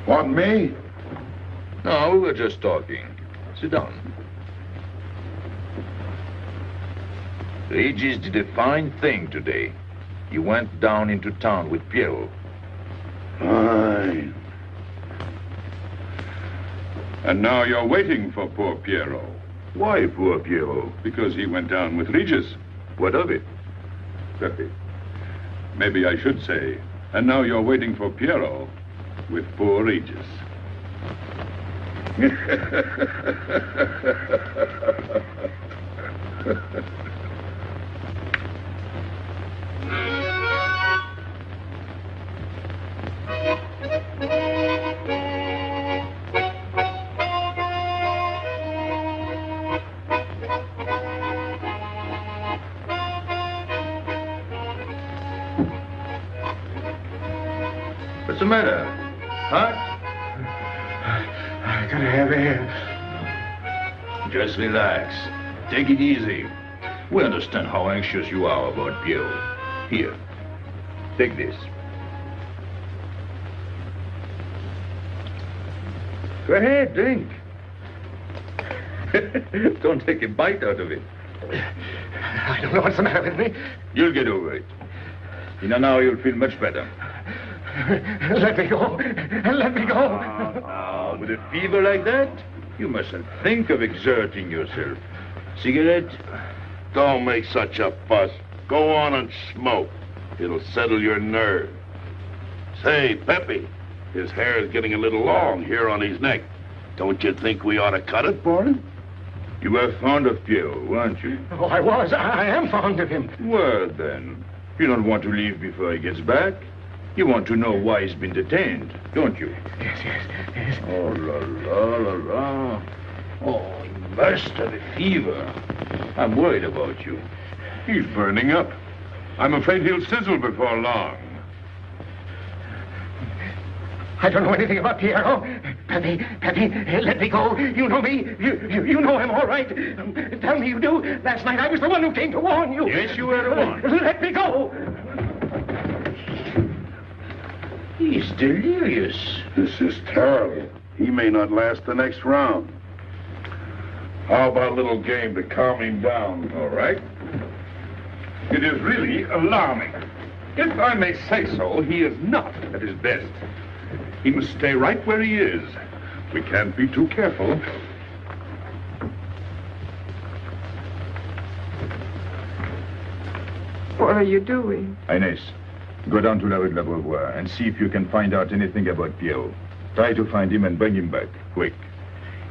Want me?
No, we were just talking. Sit down. Regis did a fine thing today. He went down into town with Pierrot.
Fine.
And now you're waiting for poor Pierrot.
Why poor Pierrot?
Because he went down with Regis.
What of it?
Pepe. Maybe I should say, and now you're waiting for Pierrot with poor Regis.
What's the matter? Huh?
I gotta have air.
Just relax. Take it easy. We understand how anxious you are about Pierrot. Here, take this. Go ahead, drink. Don't take a bite out of it.
I don't know what's the matter with me.
You'll get over it. In an hour, you'll feel much better.
Let me go. Let me go.
With a fever like that, you mustn't think of exerting yourself. Cigarette?
Don't make such a fuss. Go on and smoke. It'll settle your nerve. Say, Pepe, his hair is getting a little long here on his neck. Don't you think we ought to cut it for him?
You were fond of Pierrot, weren't you?
Oh, I was. I am fond of him.
Well, then, you don't want to leave before he gets back. You want to know why he's been detained, don't you?
Yes.
Oh, la, la, la, la. Oh, he must have a fever. I'm worried about you.
He's burning up. I'm afraid he'll sizzle before long.
I don't know anything about Pierrot. Pepe, let me go. You know me. You know him, all right. Tell me you do. Last night I was the one who came to warn you.
Yes, you were the one.
Let me go.
He's delirious.
This is terrible. He may not last the next round. How about a little game to calm him down?
All right. It is really alarming. If I may say so, he is not at his best. He must stay right where he is. We can't be too careful.
What are you doing?
Inés, go down to La Rue de l'Abreuvoir and see if you can find out anything about Pierrot. Try to find him and bring him back, quick.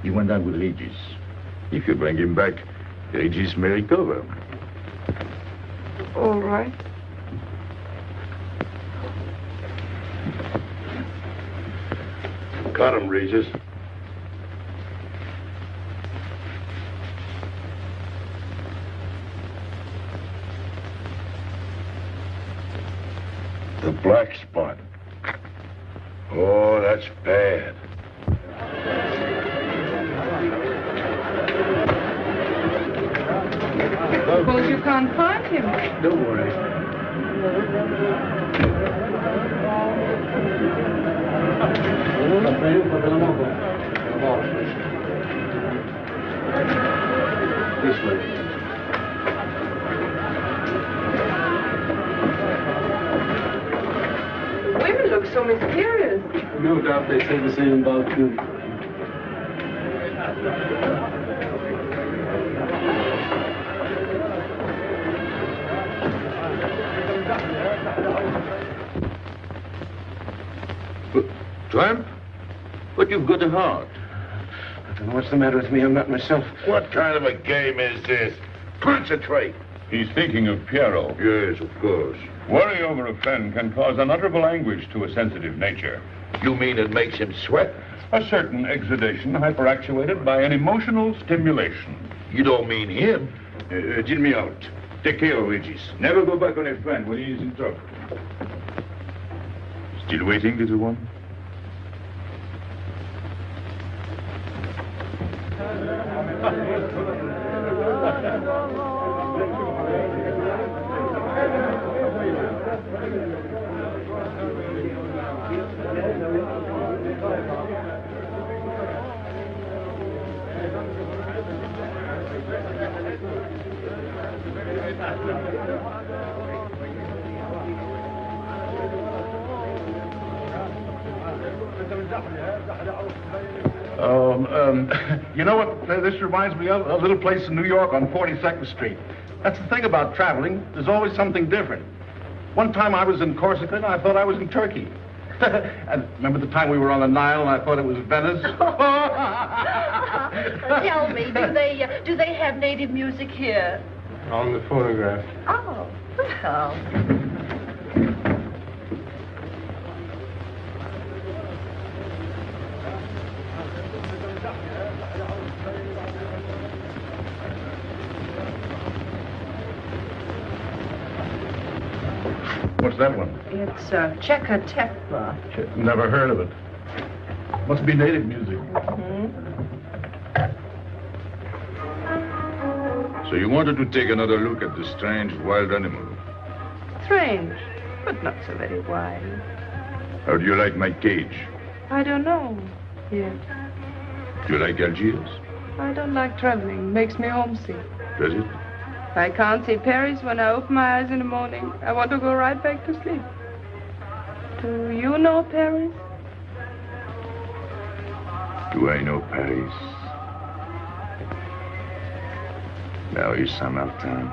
He went down with Regis. If you bring him back, Regis may recover.
All right.
Got him, Regis. The black spot. Oh, that's bad.
Suppose you can't find him.
Don't worry. This way.
Women look so mysterious.
No doubt they say the same about you.
Tramp? But you've got a heart.
I don't know what's the matter with me. I'm not myself.
What kind of a game is this? Concentrate.
He's thinking of Pierrot.
Yes, of course.
Worry over a friend can cause unutterable anguish to a sensitive nature.
You mean it makes him sweat?
A certain exudation hyperactuated by an emotional stimulation.
You don't mean him?
Deal me out. Take care of Regis. Never go back on a friend when he is in trouble. Still waiting, little one?
You know what this reminds me of? A little place in New York on 42nd Street. That's the thing about traveling. There's always something different. One time I was in Corsica and I thought I was in Turkey. And remember the time we were on the Nile and I thought it was Venice?
Tell me, do they have native music here?
On the phonograph.
Oh, well.
What's that one?
It's Cheka Tekla.
Never heard of it. Must be native music.
So you wanted to take another look at the strange wild animal.
Strange, but not so very wild.
How do you like my cage?
I don't know yet.
Do you like Algiers?
I don't like traveling. Makes me homesick.
Does it?
I can't see Paris when I open my eyes in the morning. I want to go right back to sleep. Do you know Paris?
Do I know Paris? La rue Saint-Martin.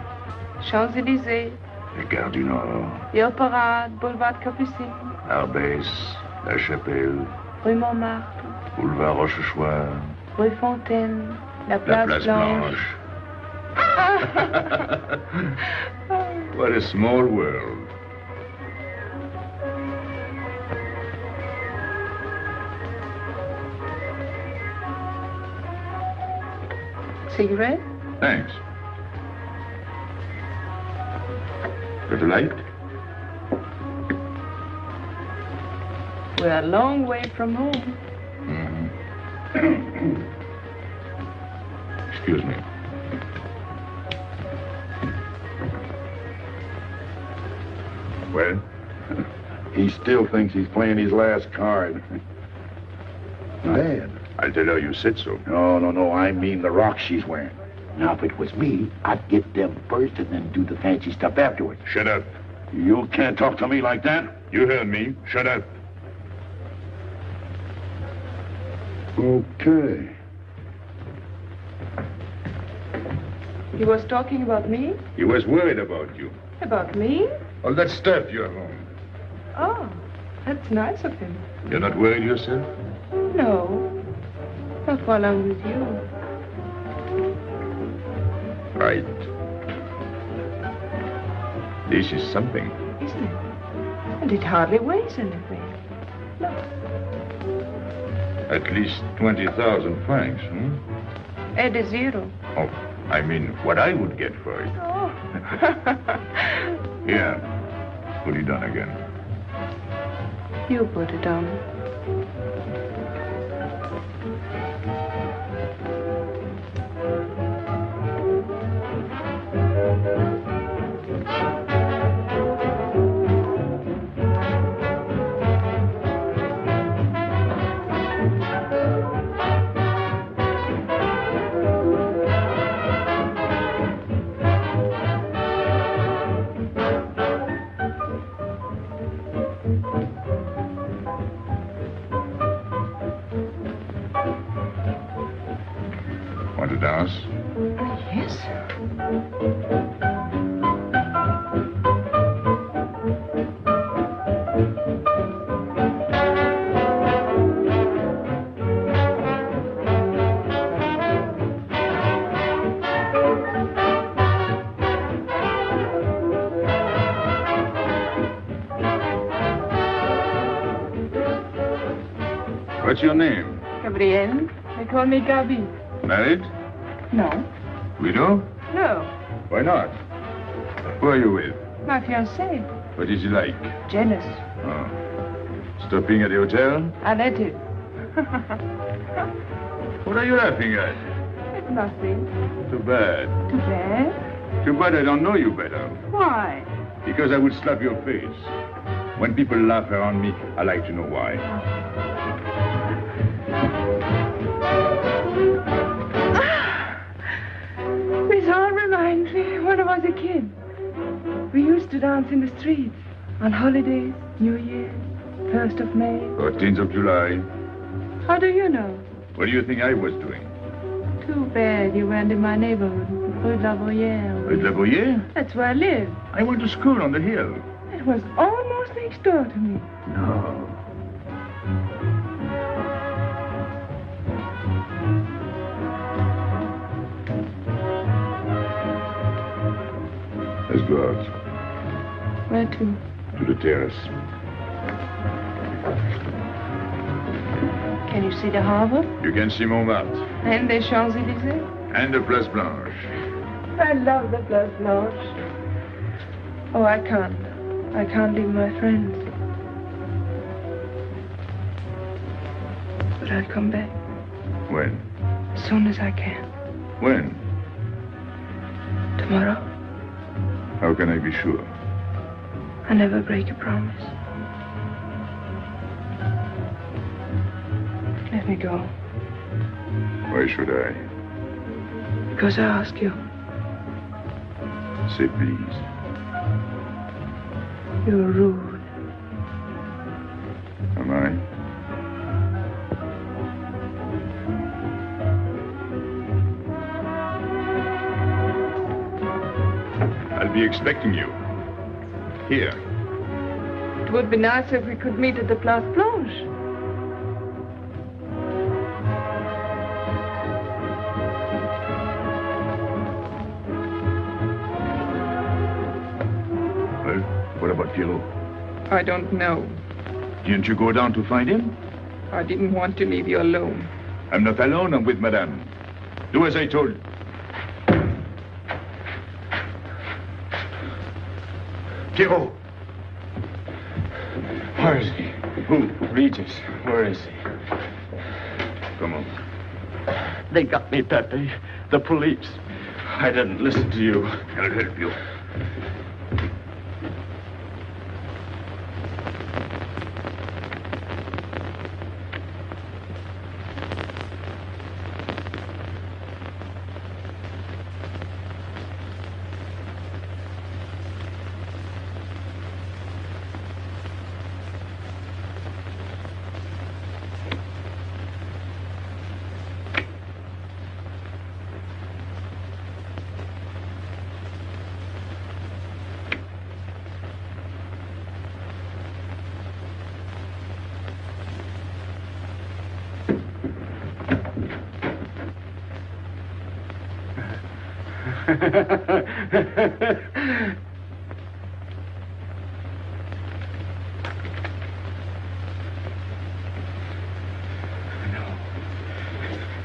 Champs-Élysées.
La Gare du Nord.
Ile Parade, Boulevard Capucine.
Arbès, La Chapelle.
Rue Montmartre.
Boulevard Rochechouart.
Rue Fontaine. La
La
Place
Place
Blanche.
Blanche. What a small world.
Cigarette?
Thanks. Got a light?
We're a long way from home.
Excuse me.
Well, he still thinks he's playing his last card. Bad.
I'll tell her you said so.
No. I mean the rock she's wearing. Now, if it was me, I'd get them first and then do the fancy stuff afterwards.
Shut up.
You can't talk to me like that.
You heard me. Shut up.
Okay.
He was talking about me?
He was worried about you.
About me?
All that stuff you have on.
Oh, that's nice of him.
You're not worried yourself?
No, not while I'm with you.
Right. This is something.
Isn't it? And it hardly weighs anything. Look.
At least 20,000 francs, hmm?
Add a zero.
Oh, I mean what I would get for it.
Oh.
Here, put it on again.
You put it on.
Want to dance?
Yes.
What's your name?
Gabrielle. They call me Gabi.
Married?
No.
Widow?
No.
Why not? Who are you with?
My fiancé.
What is he like?
Jealous.
Oh. Stopping at the hotel?
I let him.
What are you laughing at?
It's nothing.
Too bad.
Too bad?
Too bad I don't know you better.
Why?
Because I would slap your face. When people laugh around me, I like to know why.
This all reminds me when I was a kid. We used to dance in the streets on holidays, New Year, 1st of May.
14th of July.
How do you know?
What do you think I was doing?
Too bad you weren't in my neighborhood, Rue de la Bruyère.
Rue de la Bruyère?
That's where I live.
I went to school on the hill.
It was almost next door to me.
No. Let's go out.
Where to?
To the terrace.
Can you see the harbor?
You can see Montmartre.
And the Champs-Élysées?
And the Place Blanche.
I love the Place Blanche. Oh, I can't. I can't leave my friends. But I'll come back.
When?
As soon as I can.
When?
Tomorrow.
How can I be sure?
I never break a promise. Let me go.
Why should I?
Because I ask you.
Say please.
You're rude.
Am I? I'll be expecting you. Here.
It would be nice if we could meet at the Place Blanche.
Well, what about Pierrot?
I don't know.
Didn't you go down to find him?
I didn't want to leave you alone.
I'm not alone, I'm with Madame. Do as I told you. Pierrot!
Where is he?
Who?
Regis. Where is he?
Come on.
They got me, Pepe. The police. I didn't listen to you.
I'll help you.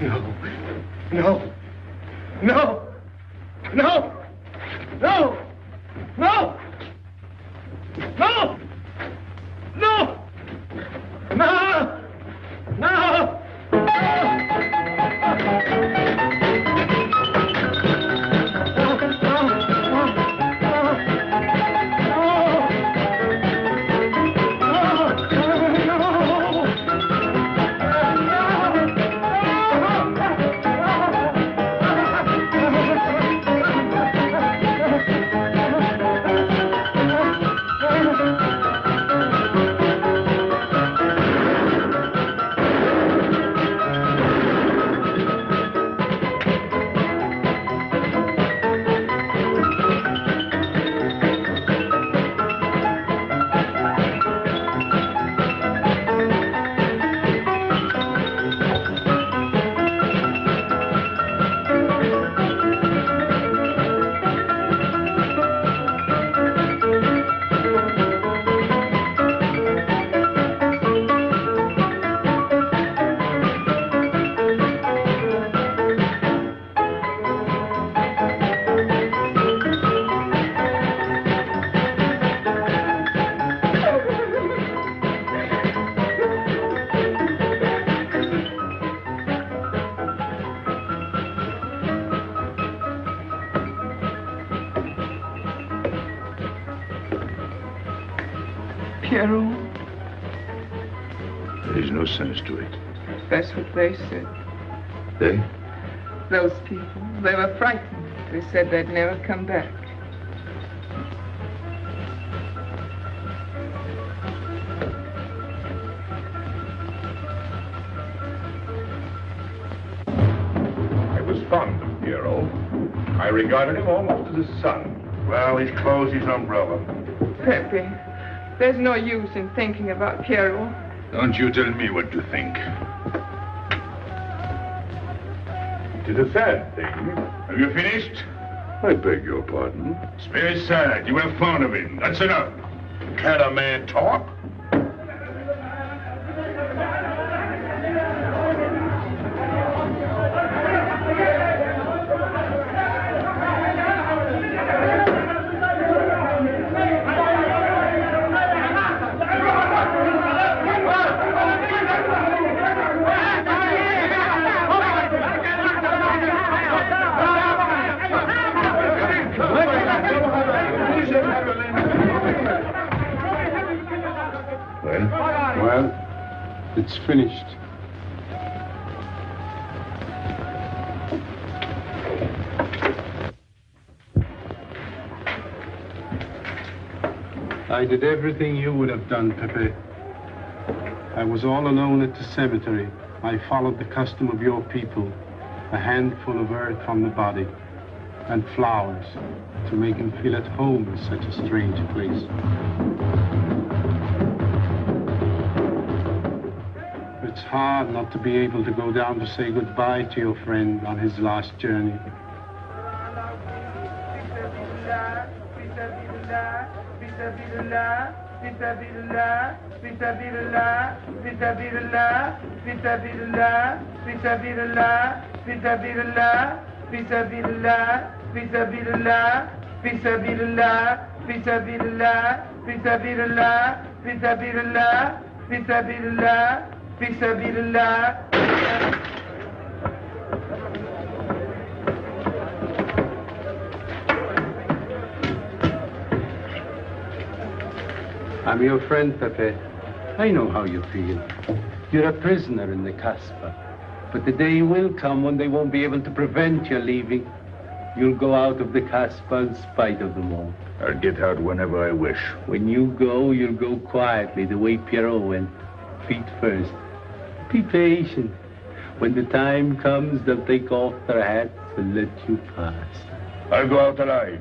No. No. No. No. No. No. No. No. No. No.
Pierrot,
There's no sense to it.
that's what they said.
They?
Those people, they were frightened. They said they'd never come back.
I was fond of Pierrot. I regarded him almost as a son.
Well, he's closed his umbrella.
Pepe, there's no use in thinking about Pierrot.
Don't you tell me what to think.
It is a sad thing.
Have you finished?
I beg your pardon.
It's very sad. You were fond of him. That's enough.
Can't a man talk?
Well, it's finished. I did everything you would have done, Pepe. I was all alone at the cemetery. I followed the custom of your people, a handful of earth from the body, and flowers to make him feel at home in such a strange place. It's hard not to be able to go down to say goodbye to your friend on his last journey. I'm your friend, Pepe. I know how you feel. You're a prisoner in the Casbah. But the day will come when they won't be able to prevent your leaving. You'll go out of the Casbah in spite of them all.
I'll get out whenever I wish.
When you go, you'll go quietly, the way Pierrot went. Feet first. Be patient. When the time comes, they'll take off their hats and let you pass.
I'll go out alive.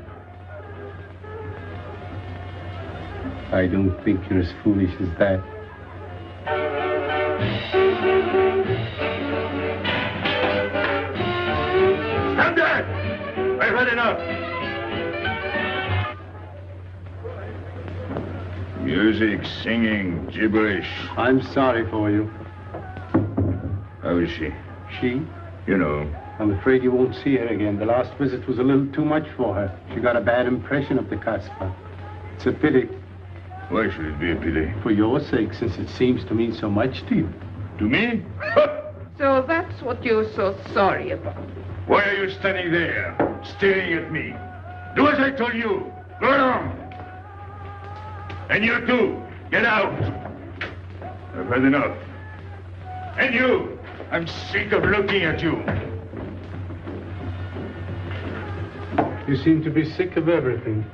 I don't think you're as foolish as that.
Stand there! I
had enough.
Music, singing, gibberish.
I'm sorry for you.
How is she?
She?
You know.
I'm afraid you won't see her again. The last visit was a little too much for her. She got a bad impression of the Casbah. It's a pity.
Why should it be a pity?
For your sake, since it seems to mean so much to you.
To me?
So that's what you're so sorry about.
Why are you standing there, staring at me? Do as I told you. Go along. And you too, get out. I've had enough. And you, I'm sick of looking at you.
You seem to be sick of everything.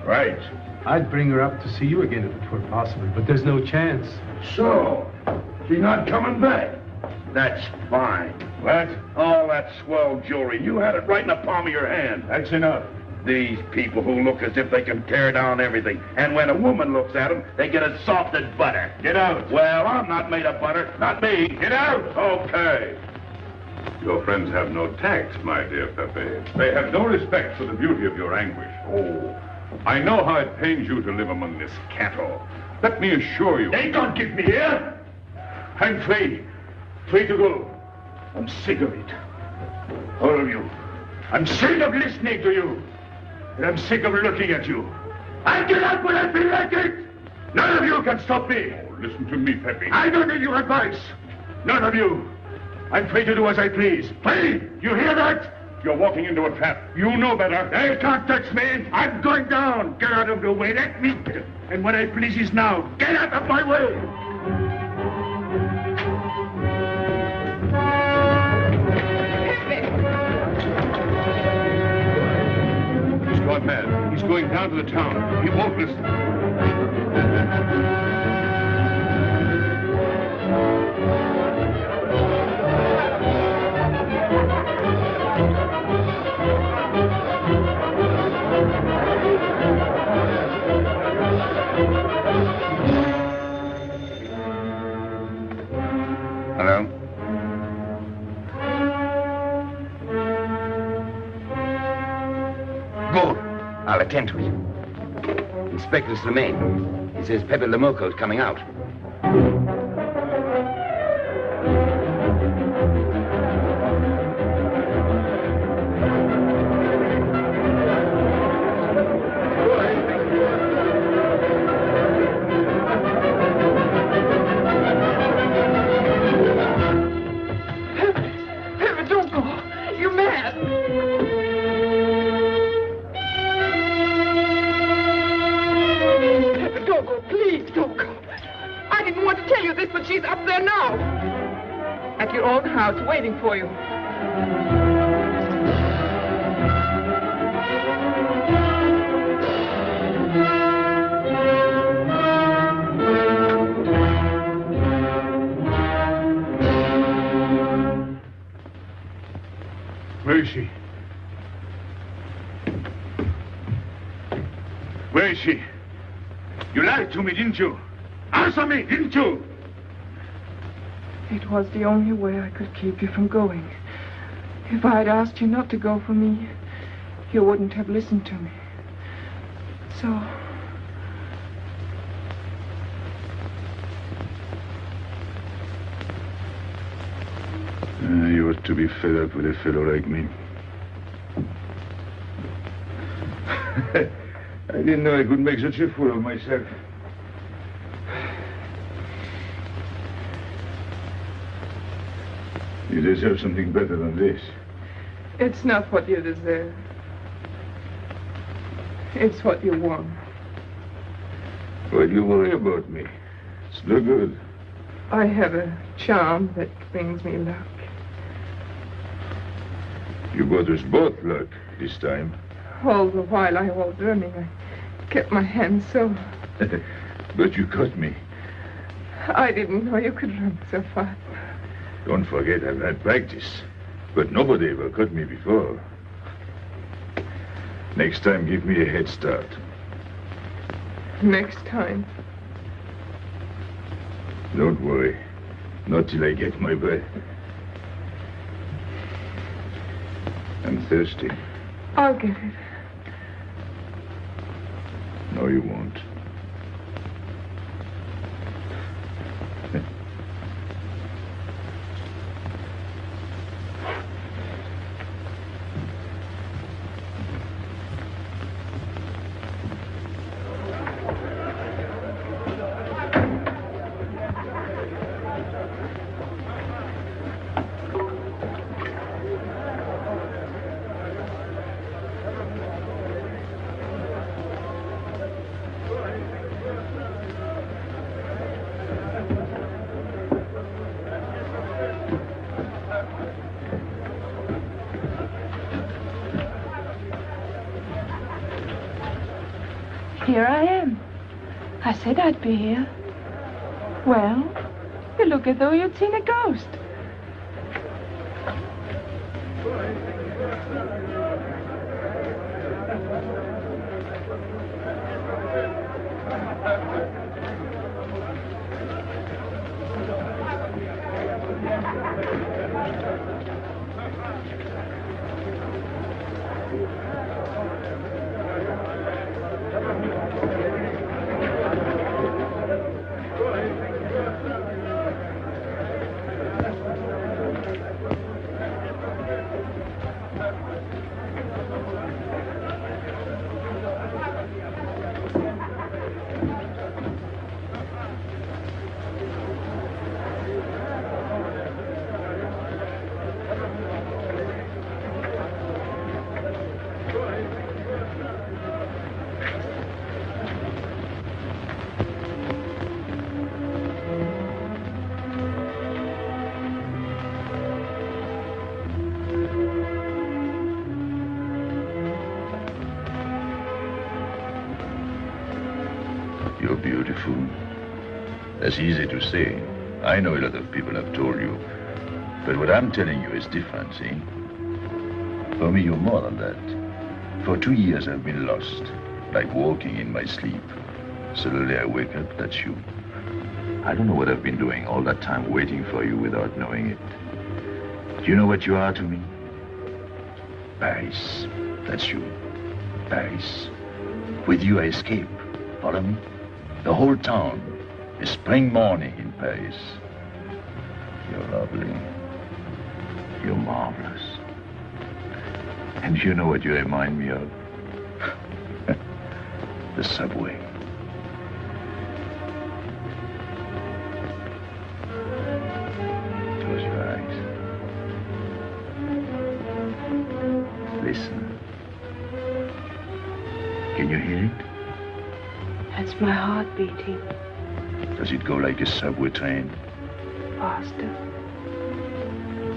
Right.
I'd bring her up to see you again if it were possible, but there's no chance.
So, she's not coming back.
That's fine.
What?
All that swell jewelry, you had it right in the palm of your hand.
That's enough.
These people who look as if they can tear down everything. And when a woman looks at them, they get as soft as butter.
Get out.
Well, I'm not made of butter. Not me.
Get out.
Okay.
Your friends have no tact, my dear Pepe. They have no respect for the beauty of your anguish. Oh, I know how it pains you to live among this cattle. Let me assure you...
They don't keep me here. I'm free. Free to go. I'm sick of it. All of you. I'm sick of listening to you. And I'm sick of looking at you. I get out when I feel like it. None of you can stop me.
Oh, listen to me, Pepe.
I don't need your advice. None of you. I'm free to do as I please. Free! You hear that?
You're walking into a trap. You know better.
They can't touch me. I'm going down. Get out of the way. Let me. And what I please is now. Get out of my way.
He's gone mad. He's going down to the town. He won't listen.
Hello? Good. I'll attend to it. Inspector Slemaine. He says Pepe Lamoco's coming out.
Waiting for you.
Where is she? Where is she? You lied to me, didn't you? Answer me, didn't you?
It was the only way I could keep you from going. If I'd asked you not to go for me, you wouldn't have listened to me. So...
You ought to be fed up with a fellow like me. I didn't know I could make such a fool of myself. You deserve something better than this.
It's not what you deserve. It's what you want.
Why do you worry about me? It's no good.
I have a charm that brings me luck.
You brought us both luck this time.
All the while I was running, I kept my hand so...
But you caught me.
I didn't know you could run so fast.
Don't forget, I've had practice. But nobody ever caught me before. Next time, give me a head start.
Next time?
Don't worry. Not till I get my breath. I'm thirsty.
I'll get it.
No, you won't.
Here I am. I said I'd be here. Well, you look as though you'd seen a ghost.
You're beautiful. That's easy to say. I know a lot of people have told you. But what I'm telling you is different, see? For me, you're more than that. For 2 years, I've been lost, like walking in my sleep. Suddenly, I wake up, that's you. I don't know what I've been doing all that time waiting for you without knowing it. Do you know what you are to me? Paris. That's you. Paris. With you, I escape. Follow me? The whole town. A spring morning in Paris. You're lovely. You're marvelous. And you know what you remind me of? The subway. Close your eyes. Listen. Can you hear it?
That's my heart beating.
Does it go like a subway train?
Faster.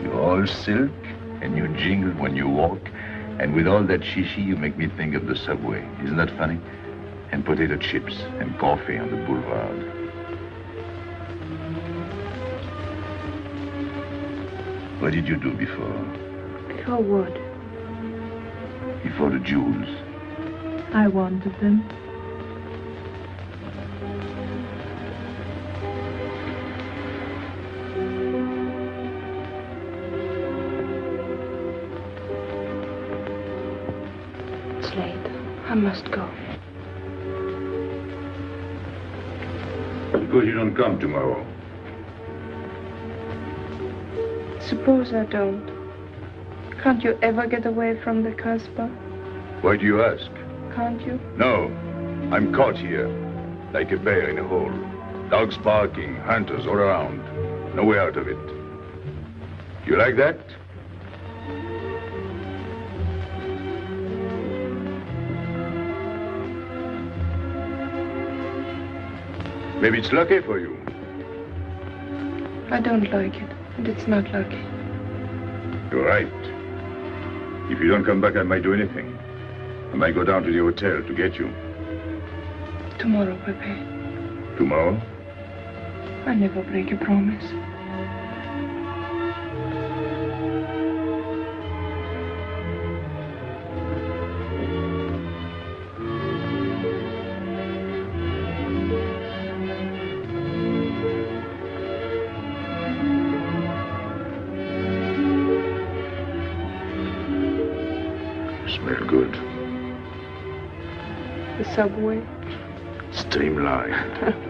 You're all silk, and you jingle when you walk, and with all that shishi, you make me think of the subway. Isn't that funny? And potato chips and coffee on the boulevard. What did you do before?
Before what?
Before the jewels.
I wanted them. It's late. I must go.
Suppose you don't come tomorrow.
Suppose I don't. Can't you ever get away from the Casbah?
Why do you ask?
Can't you?
No. I'm caught here, like a bear in a hole. Dogs barking, hunters all around. No way out of it. You like that? Maybe it's lucky for you.
I don't like it, and it's not lucky.
You're right. If you don't come back, I might do anything. I might go down to the hotel to get you.
Tomorrow, Pepe.
Tomorrow?
I never break a promise.
Smell good.
The subway.
Streamlined.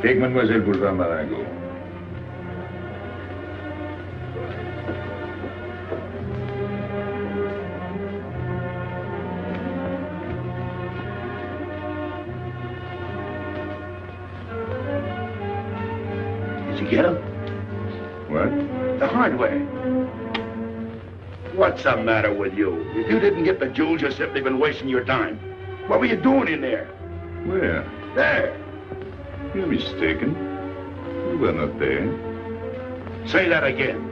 Take Mademoiselle Boulevard Marengo.
Did you get him?
What?
The hardware. What's the matter with you? If you didn't get the jewels, you've simply been wasting your time. What were you doing in there?
Where?
There.
You're mistaken. We were not there.
Say that again.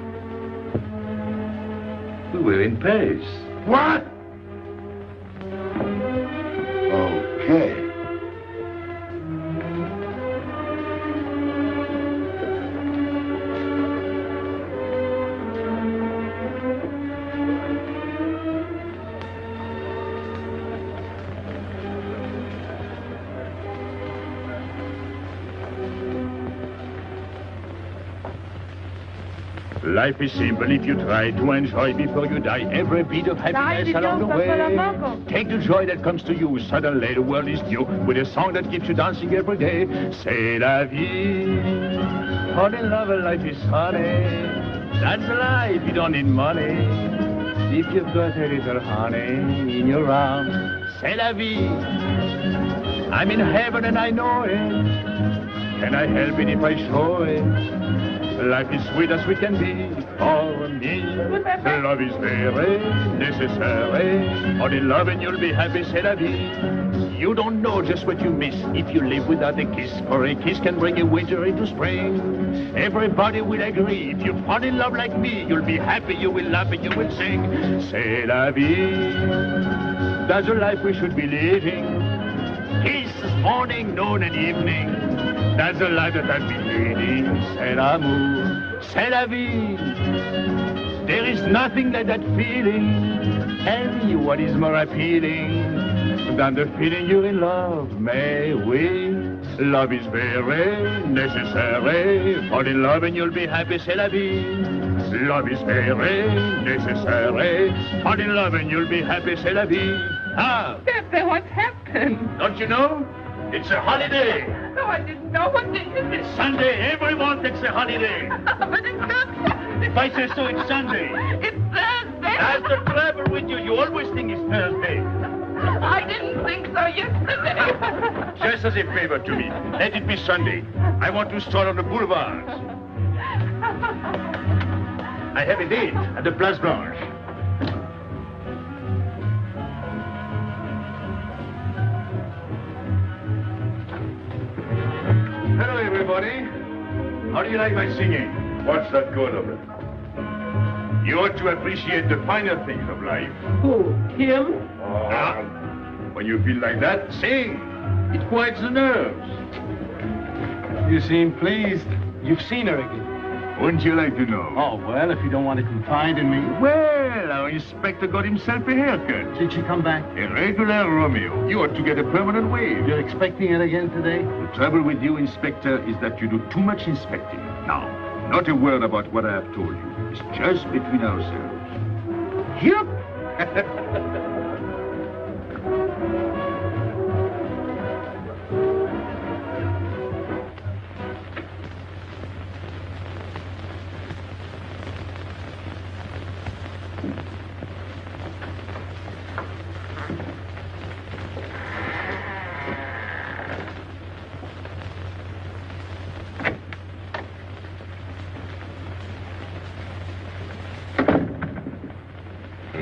We were in Paris.
What? Okay.
Life is simple if you try to enjoy before you die every bit of happiness along the way. Take the joy that comes to you. Suddenly the world is new with a song that keeps you dancing every day. C'est la vie. Fall in love and life is honey. That's life, you don't need money. If you've got a little honey in your arms, c'est la vie. I'm in heaven and I know it. Can I help it if I show it? Life is sweet as we can be for me. Love is very necessary. Fall in love and you'll be happy, c'est la vie. You don't know just what you miss if you live without a kiss. For a kiss can bring a winter into spring. Everybody will agree. If you fall in love like me, you'll be happy, you will laugh and you will sing. C'est la vie. That's the life we should be living. Kiss morning, noon and evening. That's the life that I've been leading. C'est l'amour, c'est la vie. There is nothing like that feeling. Tell me what is more appealing than the feeling you're in love, may we? Love is very necessary. Fall in love and you'll be happy, c'est la vie. Love is very necessary. Fall in love and you'll be happy, c'est la vie. Ah!
Pepe, what's happened?
Don't you know? It's a holiday.
No, I didn't know. What day is it?
It's Sunday. Everyone takes a holiday.
But it's not Sunday.
If I say so, it's Sunday.
It's Thursday.
That's the trouble with you. You always think it's Thursday.
I didn't think so yesterday.
Just as a favor to me, let it be Sunday. I want to stroll on the boulevards. I have a date at the Place Blanche. Hello, everybody. How do you like my singing?
What's the good of it?
You ought to appreciate the finer things of life.
Who? Him?
Ah, when you feel like that, sing. It quiets the nerves.
You seem pleased. You've seen her again.
Wouldn't you like to know?
Oh, well, if you don't want to confide in me.
Well, our inspector got himself a haircut.
Did she come back?
A regular Romeo. You ought to get a permanent wave.
You're expecting it again today?
The trouble with you, Inspector, is that you do too much inspecting. Now, not a word about what I have told you. It's just between ourselves. Yep.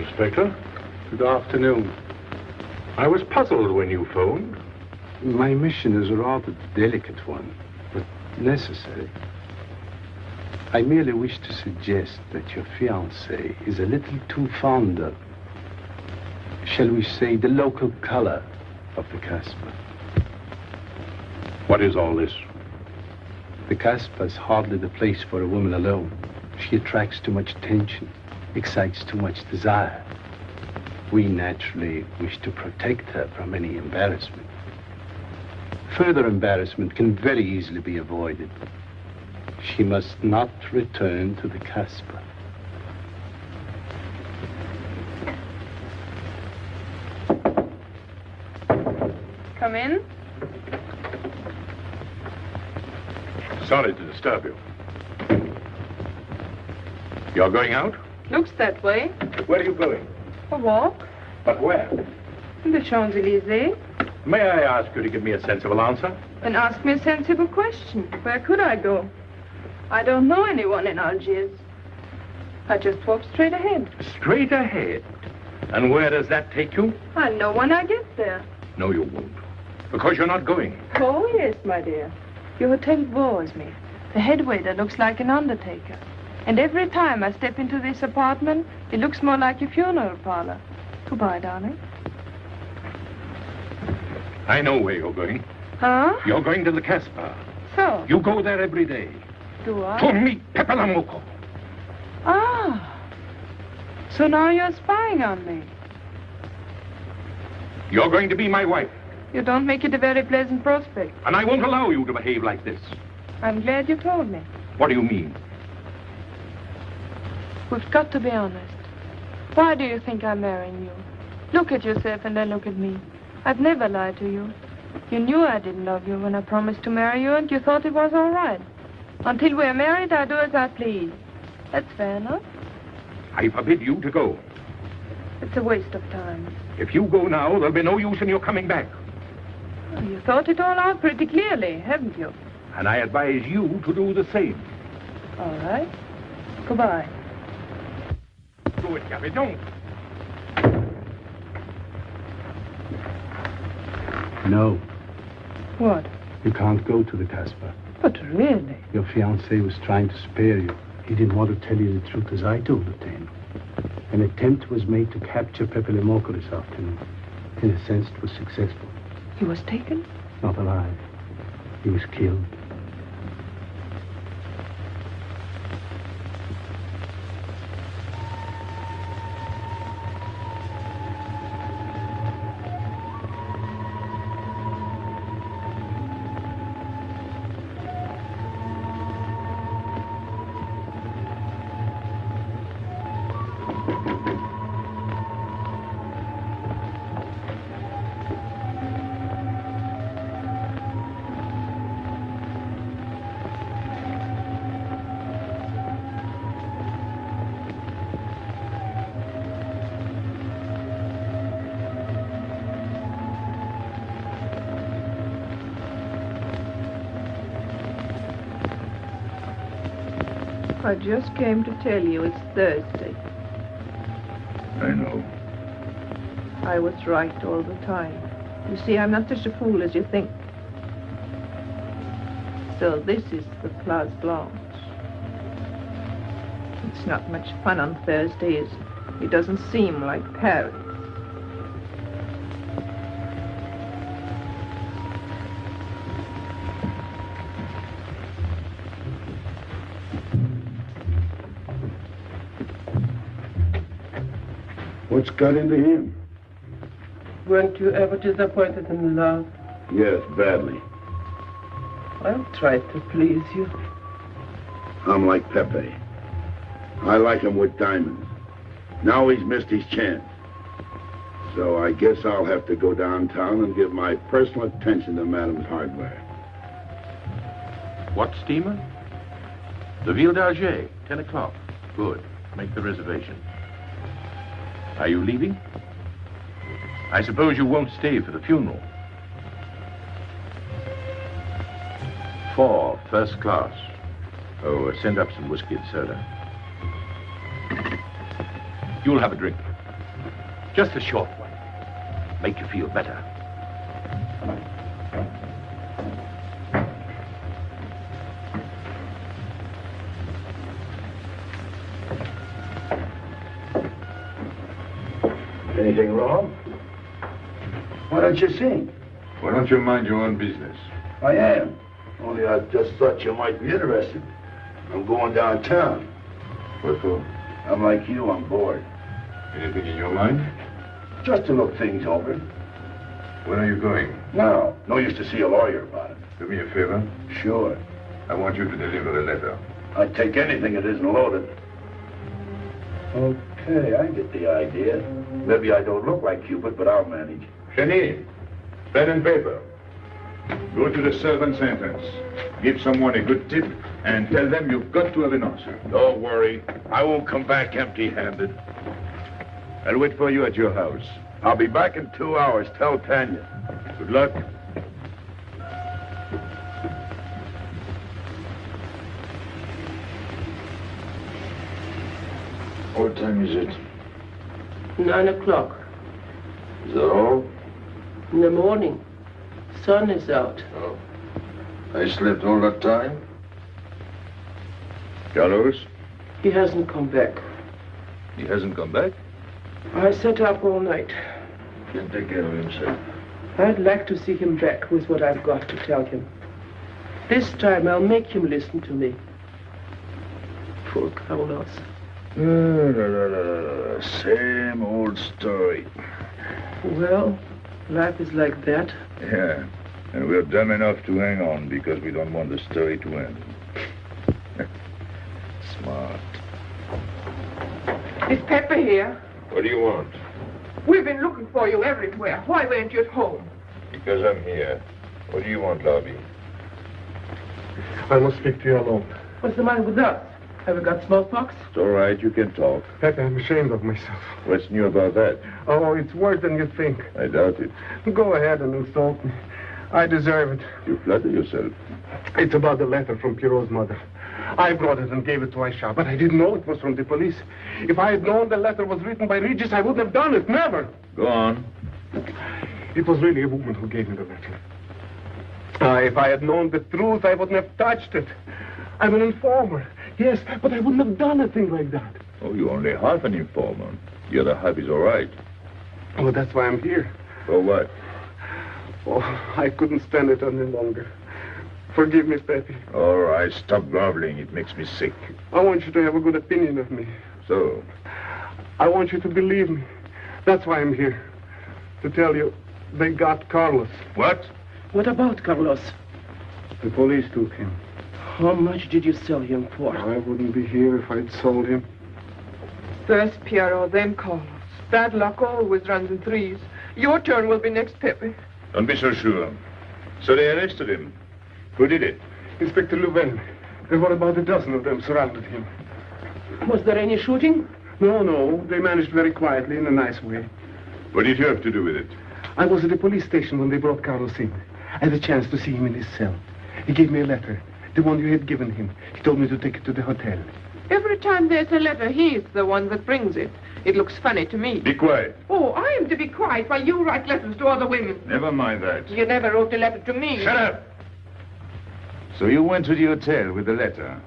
Inspector.
Good afternoon.
I was puzzled when you phoned.
My mission is a rather delicate one, but necessary. I merely wish to suggest that your fiancé is a little too fond of, shall we say, the local color of the Casbah.
What is all this?
The Casbah is hardly the place for a woman alone. She attracts too much attention, excites too much desire. We naturally wish to protect her from any embarrassment. Further embarrassment can very easily be avoided. She must not return to the Casbah.
Come in.
Sorry to disturb you. You're going out?
Looks that way.
Where are you going?
A walk.
But where?
In the Champs-Élysées.
May I ask you to give me a sensible answer?
Then ask me a sensible question. Where could I go? I don't know anyone in Algiers. I just walk straight ahead.
Straight ahead? And where does that take you?
I'll know when I get there.
No, you won't. Because you're not going.
Oh, yes, my dear. Your hotel bores me. The head waiter looks like an undertaker. And every time I step into this apartment, it looks more like a funeral parlor. Goodbye, darling.
I know where you're going.
Huh?
You're going to the Casbah.
So?
You go there every day.
Do I?
To meet Pepe Lamoko.
Ah. So now you're spying on me.
You're going to be my wife.
You don't make it a very pleasant prospect.
And I won't allow you to behave like this.
I'm glad you told me.
What do you mean?
We've got to be honest. Why do you think I'm marrying you? Look at yourself and then look at me. I've never lied to you. You knew I didn't love you when I promised to marry you, and you thought it was all right. Until we're married, I do as I please. That's fair enough.
I forbid you to go.
It's a waste of time.
If you go now, there'll be no use in your coming back.
Oh, you thought it all out pretty clearly, haven't you?
And I advise you to do the same.
All right. Goodbye.
Do it, Gabby, don't.
No.
What?
You can't go to the Casbah.
But really?
Your fiancé was trying to spare you. He didn't want to tell you the truth as I do, Lieutenant. An attempt was made to capture Pepe Lamoko this afternoon. In a sense, it was successful.
He was taken?
Not alive. He was killed.
I just came to tell you it's Thursday.
I know.
I was right all the time. You see, I'm not such a fool as you think. So this is the Place Blanche. It's not much fun on Thursday, is it? It doesn't seem like Paris.
What's got into him?
Weren't you ever disappointed in love?
Yes, badly.
I'll try to please you.
I'm like Pepe. I like him with diamonds. Now he's missed his chance. So I guess I'll have to go downtown and give my personal attention to Madame's hardware.
What steamer? The Ville d'Alger, 10 o'clock. Good. Make the reservation. Are you leaving? I suppose you won't stay for the funeral. 4, first class. Oh, send up some whiskey and soda. You'll have a drink.
Just a short one. Make you feel better.
Anything wrong? Why don't you sing?
Why don't you mind your own business?
I am. Only I just thought you might be interested. I'm going downtown.
What for?
I'm like you, I'm bored.
Anything in your mind?
Just to look things over.
When are you going?
No. No use to see a lawyer about it.
Do me a favor.
Sure.
I want you to deliver a letter.
I'd take anything that isn't loaded. Okay, I get the idea. Maybe I don't look like Cupid, but I'll manage.
Jenny, pen and paper. Go to the servant's entrance. Give someone a good tip and tell them you've got to have an answer.
Don't worry. I won't come back empty-handed.
I'll wait for you at your house.
I'll be back in 2 hours. Tell Tanya.
Good luck.
What time is it?
9 o'clock.
Is that all?
In the morning. Sun is out.
Oh. I slept all that time?
Carlos?
He hasn't come back.
He hasn't come back?
I sat up all night.
Can't take care of himself.
I'd like to see him back with what I've got to tell him. This time I'll make him listen to me. Poor Carlos.
Same old story.
Well, life is like that.
Yeah, and we're dumb enough to hang on because we don't want the story to end. Smart.
Is Pepper here?
What do you want?
We've been looking for you everywhere. Why weren't you at home?
Because I'm here. What do you want, Lobby?
I must speak to you alone.
What's the matter with us? Have we got smallpox?
It's all right, you can talk.
Pepe, I'm ashamed of myself.
What's new about that?
Oh, it's worse than you think.
I doubt it.
Go ahead and insult me. I deserve it.
You flatter yourself.
It's about the letter from Pierrot's mother. I brought it and gave it to Aisha, but I didn't know it was from the police. If I had known the letter was written by Regis, I wouldn't have done it. Never.
Go on.
It was really a woman who gave me the letter. If I had known the truth, I wouldn't have touched it. I'm an informer. Yes, but I wouldn't have done a thing like that.
Oh, you're only half an informer. The other half is all right.
Well, that's why I'm here.
For what?
Oh, I couldn't stand it any longer. Forgive me, Pepe.
All right, stop groveling. It makes me sick.
I want you to have a good opinion of me.
So?
I want you to believe me. That's why I'm here. To tell you, they got Carlos.
What?
What about Carlos?
The police took him.
How much did you sell him for?
I wouldn't be here if I'd sold him.
First Pierrot, then Carlos. Bad luck always runs in threes. Your turn will be next, Pepe.
Don't be so sure. So they arrested him. Who did it?
Inspector Louvain. There were about a dozen of them surrounded him.
Was there any shooting?
No. They managed very quietly in a nice way.
What did you have to do with it?
I was at the police station when they brought Carlos in. I had a chance to see him in his cell. He gave me a letter. The one you had given him. He told me to take it to the hotel.
Every time there's a letter, he's the one that brings it. It looks funny to me.
Be quiet.
Oh, I am to be quiet while you write letters to other women.
Never mind that.
You never wrote a letter to me.
Shut up! So you went to the hotel with the letter.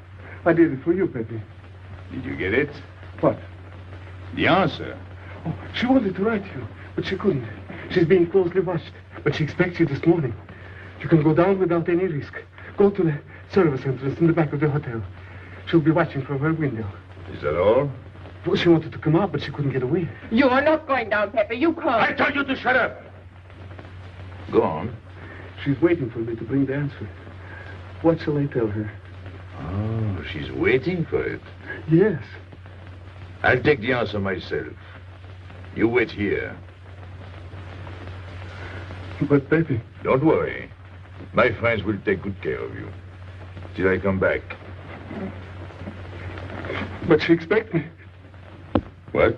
I did it for you, Pepe.
Did you get it?
What?
The answer.
Oh, she wanted to write you, but she couldn't. She's being closely watched, but she expects you this morning. You can go down without any risk. Go to the service entrance in the back of the hotel. She'll be watching from her window.
Is that all?
Well, she wanted to come out, but she couldn't get away.
You are not going down, Pepe. You can't.
I told you to shut up. Go on.
She's waiting for me to bring the answer. What shall I tell her?
Oh, she's waiting for it.
Yes.
I'll take the answer myself. You wait here.
But, Pepe...
Don't worry. My friends will take good care of you. Till I come back.
But she expects me.
What?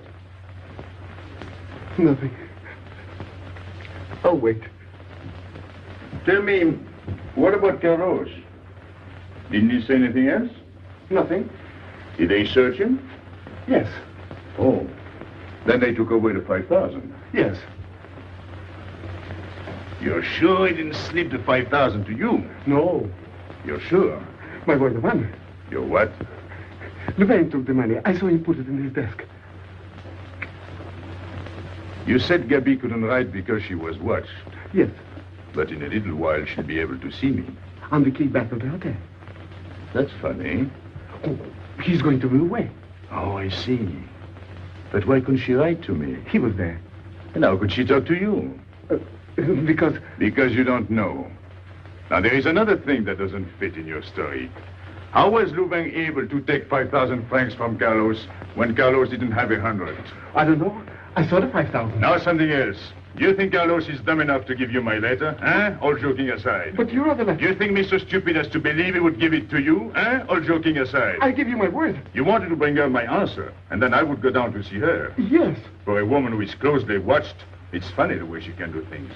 Nothing. I'll wait.
Tell me, what about Carlos? Didn't he say anything else?
Nothing.
Did they search him?
Yes.
Oh.
Then they took away the 5,000.
Yes.
You're sure he didn't slip the 5,000 to you?
No.
You're sure?
My boy, the money.
Your what?
Louvain took the money. I saw him put it in his desk.
You said Gabby couldn't write because she was watched.
Yes.
But in a little while, she'll be able to see me.
On the key back of the hotel.
That's funny.
Oh, he's going to be away.
Oh, I see. But why couldn't she write to me?
He was there.
And how could she talk to you?
Because...
Because you don't know. Now, there is another thing that doesn't fit in your story. How was Louvain able to take 5,000 francs from Carlos when Carlos didn't have 100?
I don't know. I saw the 5,000.
Now something else. You think Carlos is dumb enough to give you my letter, eh? All joking aside.
But you are the letter.
You think me so stupid as to believe he would give it to you, eh? All joking aside.
I give you my word.
You wanted to bring her my answer, and then I would go down to see her.
Yes.
For a woman who is closely watched, it's funny the way she can do things.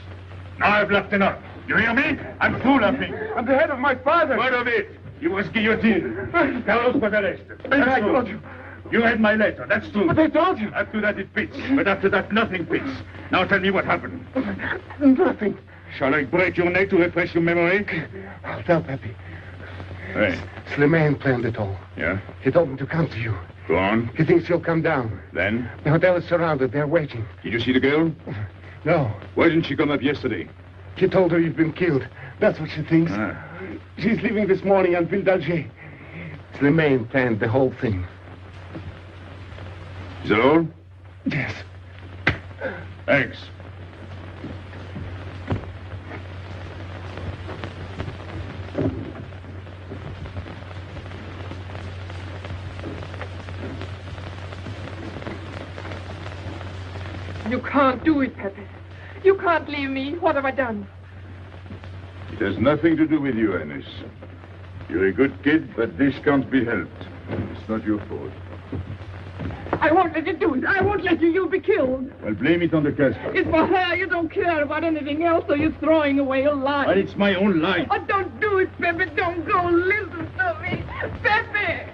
Now I've left enough. You hear me? I'm through laughing.
I'm the head of my father.
What of it? He was guillotined. Carlos was arrested.
And I told you.
You read my letter, that's true.
But I told you.
After that it fits, but after that nothing fits. Now tell me what happened.
Nothing.
Shall I break your neck to refresh your memory?
I'll tell Pepe.
Hey.
Slimane planned it all.
Yeah?
He told me to come to you.
Go on.
He thinks you'll come down.
Then?
The hotel is surrounded. They're waiting.
Did you see the girl?
No.
Why didn't she come up yesterday?
He told her you've been killed. That's what she thinks. She's leaving this morning on Ville d'Alger. Slimane planned the whole thing.
Is that all?
Yes.
Thanks.
You can't do it, Pepe. You can't leave me. What have I done?
It has nothing to do with you, Ernest. You're a good kid, but this can't be helped. It's not your fault.
I won't let you do it. I won't let you. You'll be killed.
Well, blame it on the Casbah.
It's for her. You don't care about anything else, so you're throwing away your life.
But it's my own life.
Oh, don't do it, Pepe. Don't go. Listen to me. Pepe!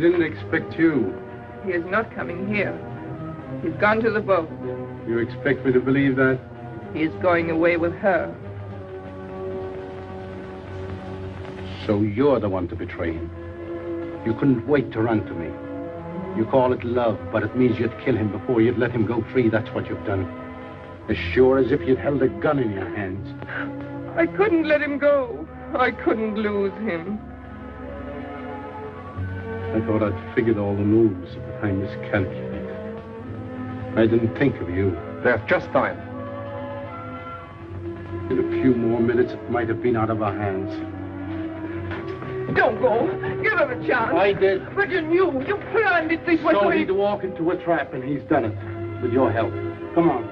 didn't expect you.
He is not coming here. He's gone to the boat.
You expect me to believe that?
He is going away with her.
So you're the one to betray him. You couldn't wait to run to me. You call it love, but it means you'd kill him before you'd let him go free. That's what you've done. As sure as if you'd held a gun in your hands.
I couldn't let him go. I couldn't lose him.
I thought I'd figured all the moves, but I miscalculated. I didn't think of you.
There's just time.
In a few more minutes, it might have been out of our hands.
Don't go. Give him a chance.
I did.
But you knew. You planned it this way.
So he'd walk into a trap, and he's done it. With your help. Come on.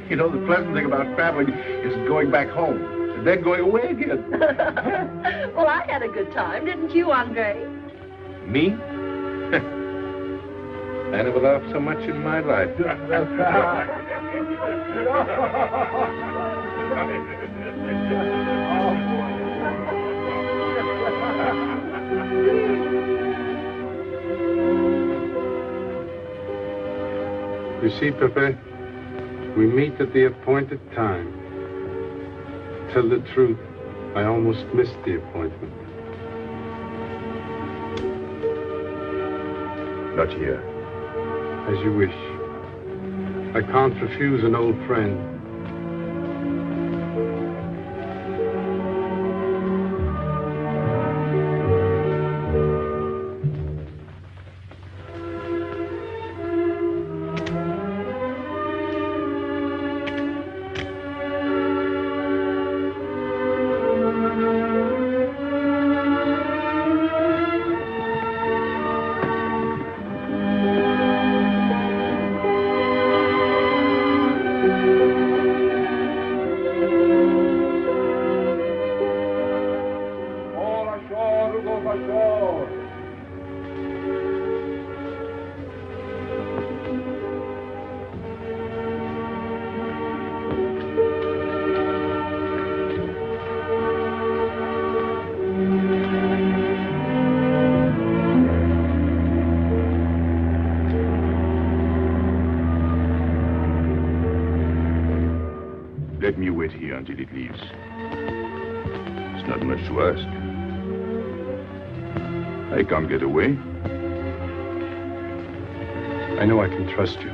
You know, the pleasant thing about traveling is going back home, and then going away again.
Well, I had a good time, didn't you, Andre?
Me? I never laughed so much in my life.
You see, Pepe, we meet at the appointed time. Tell the truth, I almost missed the appointment.
Not here.
As you wish. I can't refuse an old friend.
Let me wait here until it leaves. It's not much to ask. I can't get away.
I know I can trust you.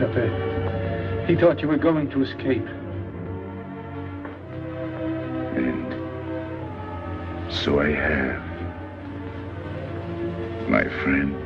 Pepe. He thought you were going to escape.
And so I have, my friend.